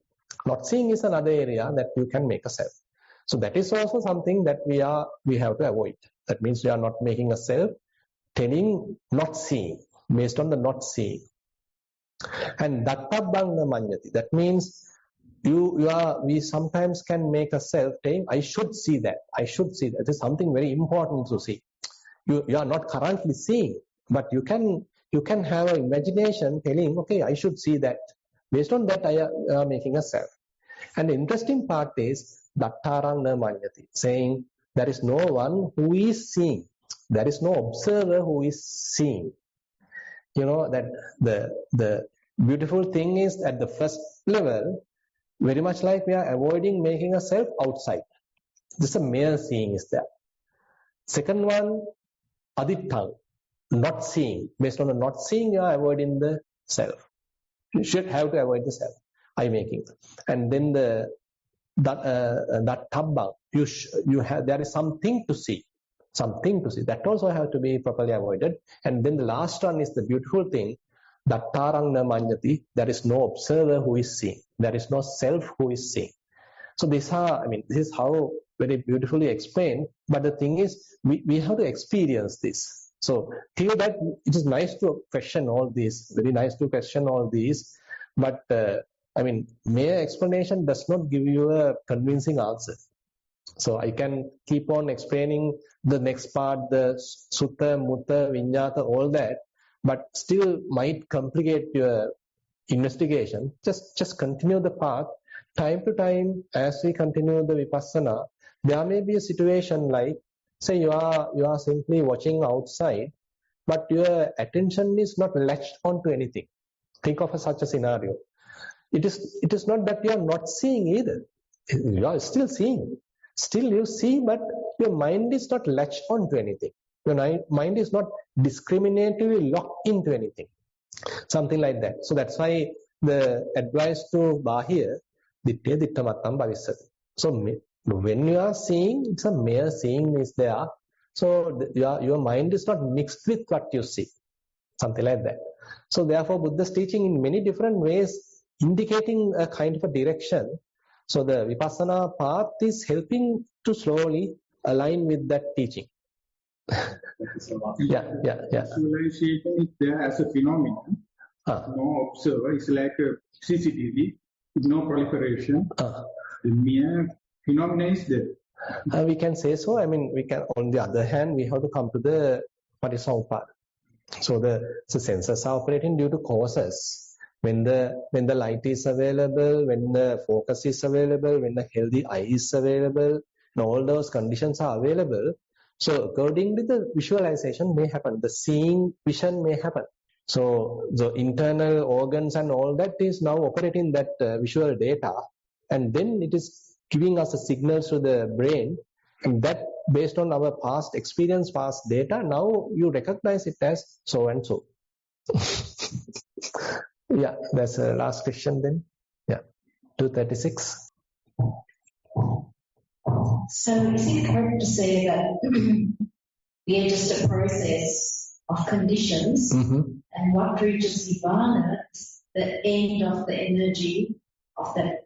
Not seeing is another area that you can make a self. So that is also something that we have to avoid. That means we are not making a self, telling not seeing, based on the not seeing. And dattabang na manyati. That means we sometimes can make a self saying, I should see that. I should see that. It is something very important to see. You are not currently seeing, but you can have an imagination telling, okay, I should see that. Based on that, I am making a self. And the interesting part is dattarang na manyati, saying there is no one who is seeing. There is no observer who is seeing. That the beautiful thing is at the first level, very much like we are avoiding making a self outside. Just a mere seeing is there. Second one, adittang, not seeing. Based on the not seeing, you are avoiding the self. You should have to avoid the self, I making. And then that tabbang, there is something to see. Something to see. That also have to be properly avoided. And then the last one is the beautiful thing, dattarang na manyati, there is no observer who is seeing. There is no self who is seeing. So this is how very beautifully explained. But the thing is, we have to experience this. So till that, it is nice to question all these, very nice to question all these. But mere explanation does not give you a convincing answer. So I can keep on explaining the next part, the sutta, mutta, vinyata, all that, but still might complicate your investigation. Just continue the path. Time to time, as we continue the vipassana, there may be a situation like, say you are simply watching outside, but your attention is not latched onto anything. Think of such a scenario. It is not that you are not seeing either. You are still seeing. Still you see, but your mind is not latched onto anything. Your mind is not discriminatively locked into anything. Something like that. So that's why the advice to Bahir, dittya dittamattam bhavisati. So when you are seeing, it's a mere seeing is there. So your mind is not mixed with what you see. Something like that. So therefore Buddha's teaching in many different ways, indicating a kind of a direction. So the Vipassana path is helping to slowly align with that teaching. Yeah. Visualization is there as a phenomenon. No observer. It's like a CCTV with no proliferation. The mere phenomenon is there. We can say so. I mean, we can. On the other hand, we have to come to the Patissamuppada. So the senses are operating due to causes. When the light is available, when the focus is available, when the healthy eye is available, and all those conditions are available. So accordingly, the visualization may happen. The seeing vision may happen. So the internal organs and all that is now operating that visual data, and then it is giving us a signals to the brain, and that based on our past experience, past data, now you recognize it as so and so. Yeah, that's the last question then. Yeah, 236. So is it correct to say that we are just a process of conditions, and what reaches Nirvana is the end of the energy of the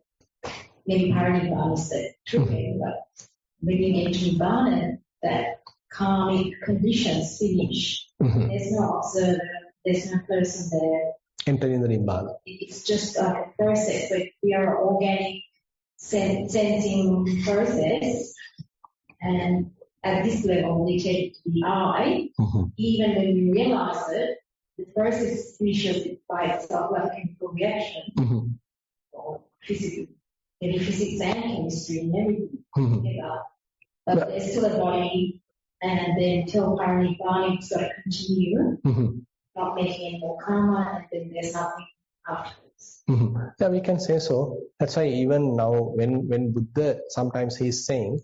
maybe Paranirvana is the true end, but when you get to Nirvana, that karmic conditions finish. There's no observer, there's no person there. Entering the Nibbana. It's just like a process, but we are an organic sensing process, and at this level we take it to the I. Even when we realize it, the process finishes by itself like a chemical reaction, or physics and chemistry and everything together. But there's still a body, and then till Paranirvana it's got to continue, not making any more karma, and then there's nothing afterwards. Yeah, we can say so. That's why even now when Buddha, sometimes he is saying,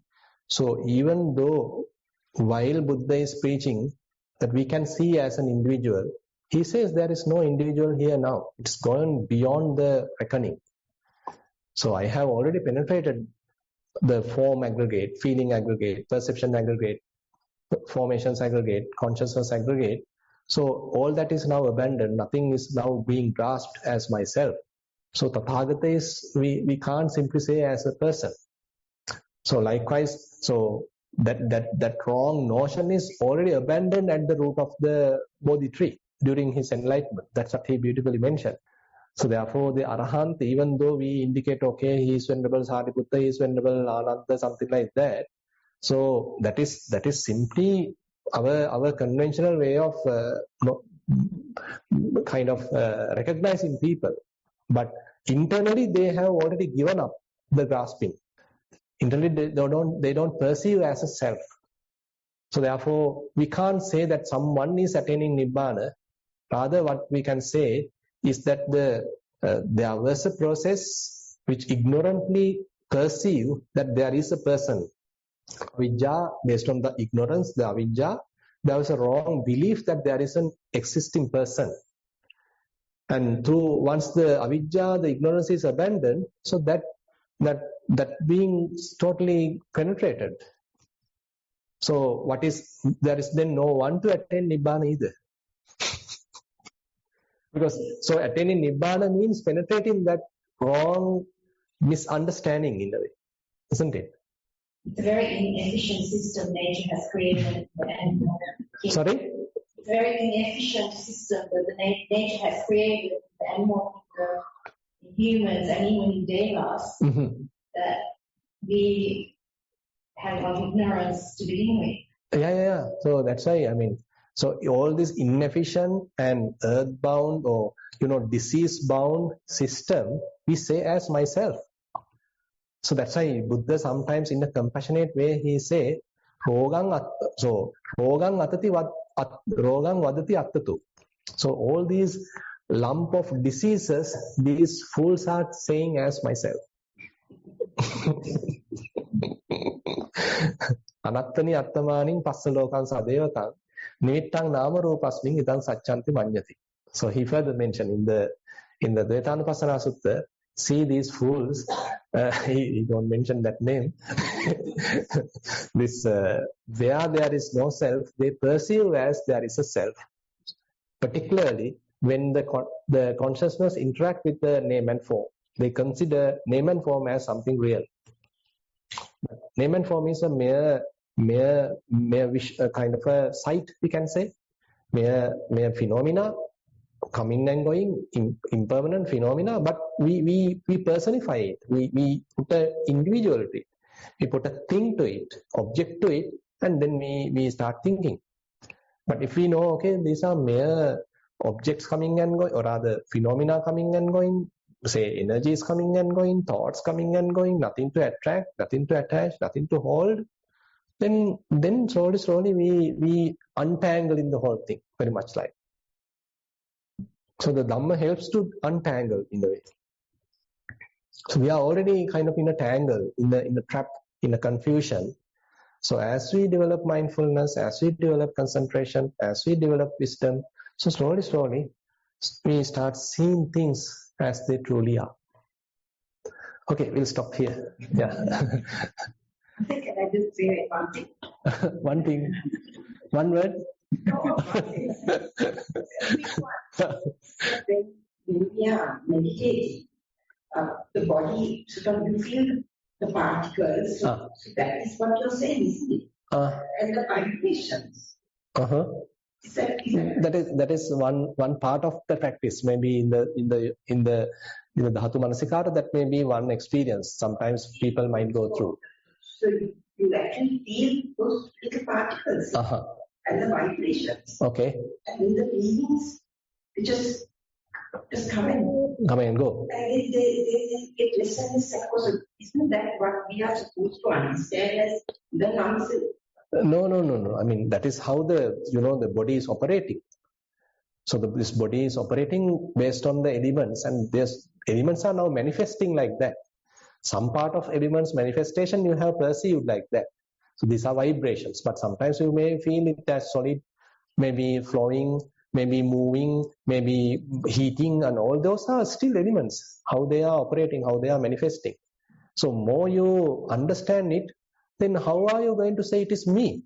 so even though while Buddha is preaching that we can see as an individual, he says there is no individual here now. It's gone beyond the reckoning. So I have already penetrated the form aggregate, feeling aggregate, perception aggregate, formations aggregate, consciousness aggregate. So all that is now abandoned. Nothing is now being grasped as myself. So Tathagata is, we can't simply say as a person. So likewise, so that wrong notion is already abandoned at the root of the Bodhi tree during his enlightenment. That's what he beautifully mentioned. So therefore, the Arahant, even though we indicate, okay, he is Venerable Sariputta, he is Venerable Ananda, something like that. So that is simply our conventional way of recognizing people. But internally, they have already given up the grasping. Internally, they don't perceive as a self. So therefore, we can't say that someone is attaining Nibbana. Rather, what we can say is that there was a process which ignorantly perceive that there is a person. Avidya, based on the ignorance, the avidya, there was a wrong belief that there is an existing person. And once the avidya, the ignorance is abandoned, so that being totally penetrated. So there is then no one to attain Nibbana either. Because so attaining Nibbana means penetrating that wrong misunderstanding in a way, isn't it? It's a very inefficient system nature has created. Sorry? It's a very inefficient system that the nature has created the animal, the humans, and even in devas, that we have of ignorance to begin with. Yeah. So that's why, so all this inefficient and earthbound or, disease-bound system, we say as myself. So that's why Buddha sometimes in a compassionate way, he say, Rogang atati rogang vadati attatu. So all these lump of diseases, these fools are saying as myself. Anattani attamaning passalokan sadevatan nivittang nama rupasmin idan sacchanti manyati. So he further mentioned in the Dvaitanupassana Sutta, see these fools, he don't mention that name. Where there is no self, they perceive as there is a self. Particularly when the consciousness interact with the name and form, they consider name and form as something real. Name and form is a mere kind of a sight, we can say, mere phenomena, coming and going, impermanent phenomena, but we personify it. We put an individuality, we put a thing to it, object to it, and then we start thinking. But if we know, okay, these are mere objects coming and going, or rather phenomena coming and going, say energies coming and going, thoughts coming and going, nothing to attract, nothing to attach, nothing to hold, then slowly we untangle in the whole thing, very much like. So the Dhamma helps to untangle in a way. So we are already kind of in a tangle, in a trap, in a confusion. So as we develop mindfulness, as we develop concentration, as we develop wisdom, so slowly we start seeing things as they truly are. Okay, we'll stop here. Yeah. Can I just say one thing? One thing. One word. When we are meditating, the body sort of, you feel the particles. So that is what you're saying, isn't it? And the vibrations. That is one part of the practice. Maybe in the Dhatu Manasikara, that may be one experience. Sometimes people might go through. So you actually feel those little particles and the vibrations. Okay. And in the feelings, they just come and go. And they get less and less. So isn't that what we are supposed to understand as the non-self? No. I mean, that is how the body is operating. So this body is operating based on the elements, and these elements are now manifesting like that. Some part of elements manifestation you have perceived like that. So these are vibrations, but sometimes you may feel it as solid, maybe flowing, maybe moving, maybe heating, and all those are still elements, how they are operating, how they are manifesting. So more you understand it, then how are you going to say it is me?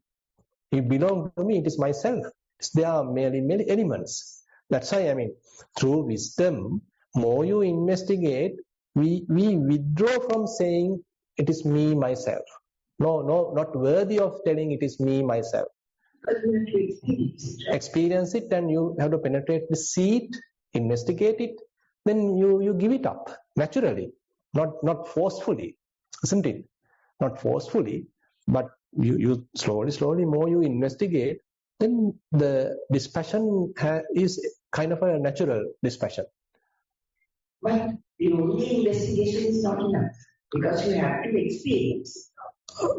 It belongs to me, it is myself. They are merely elements. That's why, I mean, through wisdom, more you investigate, we withdraw from saying it is me, myself. No, not worthy of telling it is me, myself. Experience it, and you have to penetrate the seed, investigate it, then you give it up naturally, not forcefully, isn't it? Not forcefully, but you slowly more you investigate, then the dispassion is kind of a natural dispassion. But the only investigation is not enough, because you have to experience.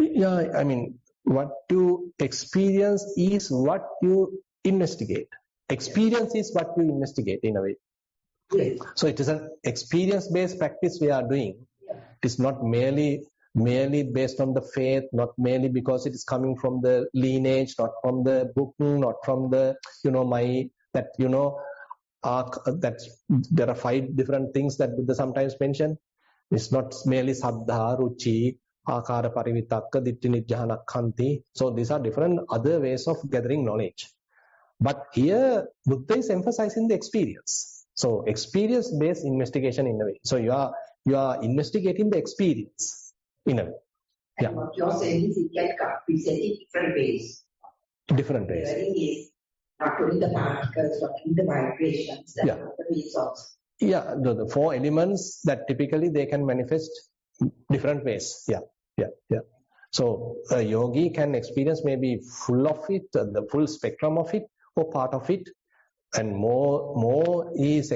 Yeah, I mean, what you experience is what you investigate. Experience is what you investigate in a way. Yes. So it is an experience-based practice we are doing. Yeah. It is not merely based on the faith, not merely because it is coming from the lineage, not from the book, not from the, that there are 5 different things that Buddha sometimes mention. It's not merely saddha, ruchi, akara parivitakka, ditti nijjhana khanti. So these are different other ways of gathering knowledge. But here Buddha is emphasizing the experience. So experience-based investigation in a way. So you are investigating the experience in a way. Yeah. And what you're saying is it can present in different ways. Different ways. Is not only the particles, but in the vibrations that are the results. Yeah, the 4 elements that typically they can manifest different ways. Yeah. So a yogi can experience maybe full of it, the full spectrum of it, or part of it, and more he is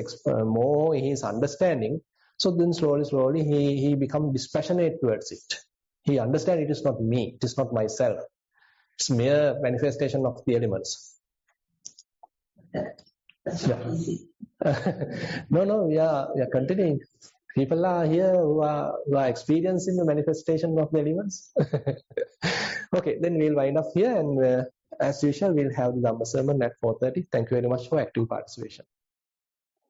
understanding. So then slowly he becomes dispassionate towards it. He understands it is not me, it is not myself. It's mere manifestation of the elements. That's not easy. No, we are continuing. People are here who are experiencing the manifestation of the elements. Okay, then we'll wind up here, and as usual, we'll have the Dhamma sermon at 4:30. Thank you very much for active participation.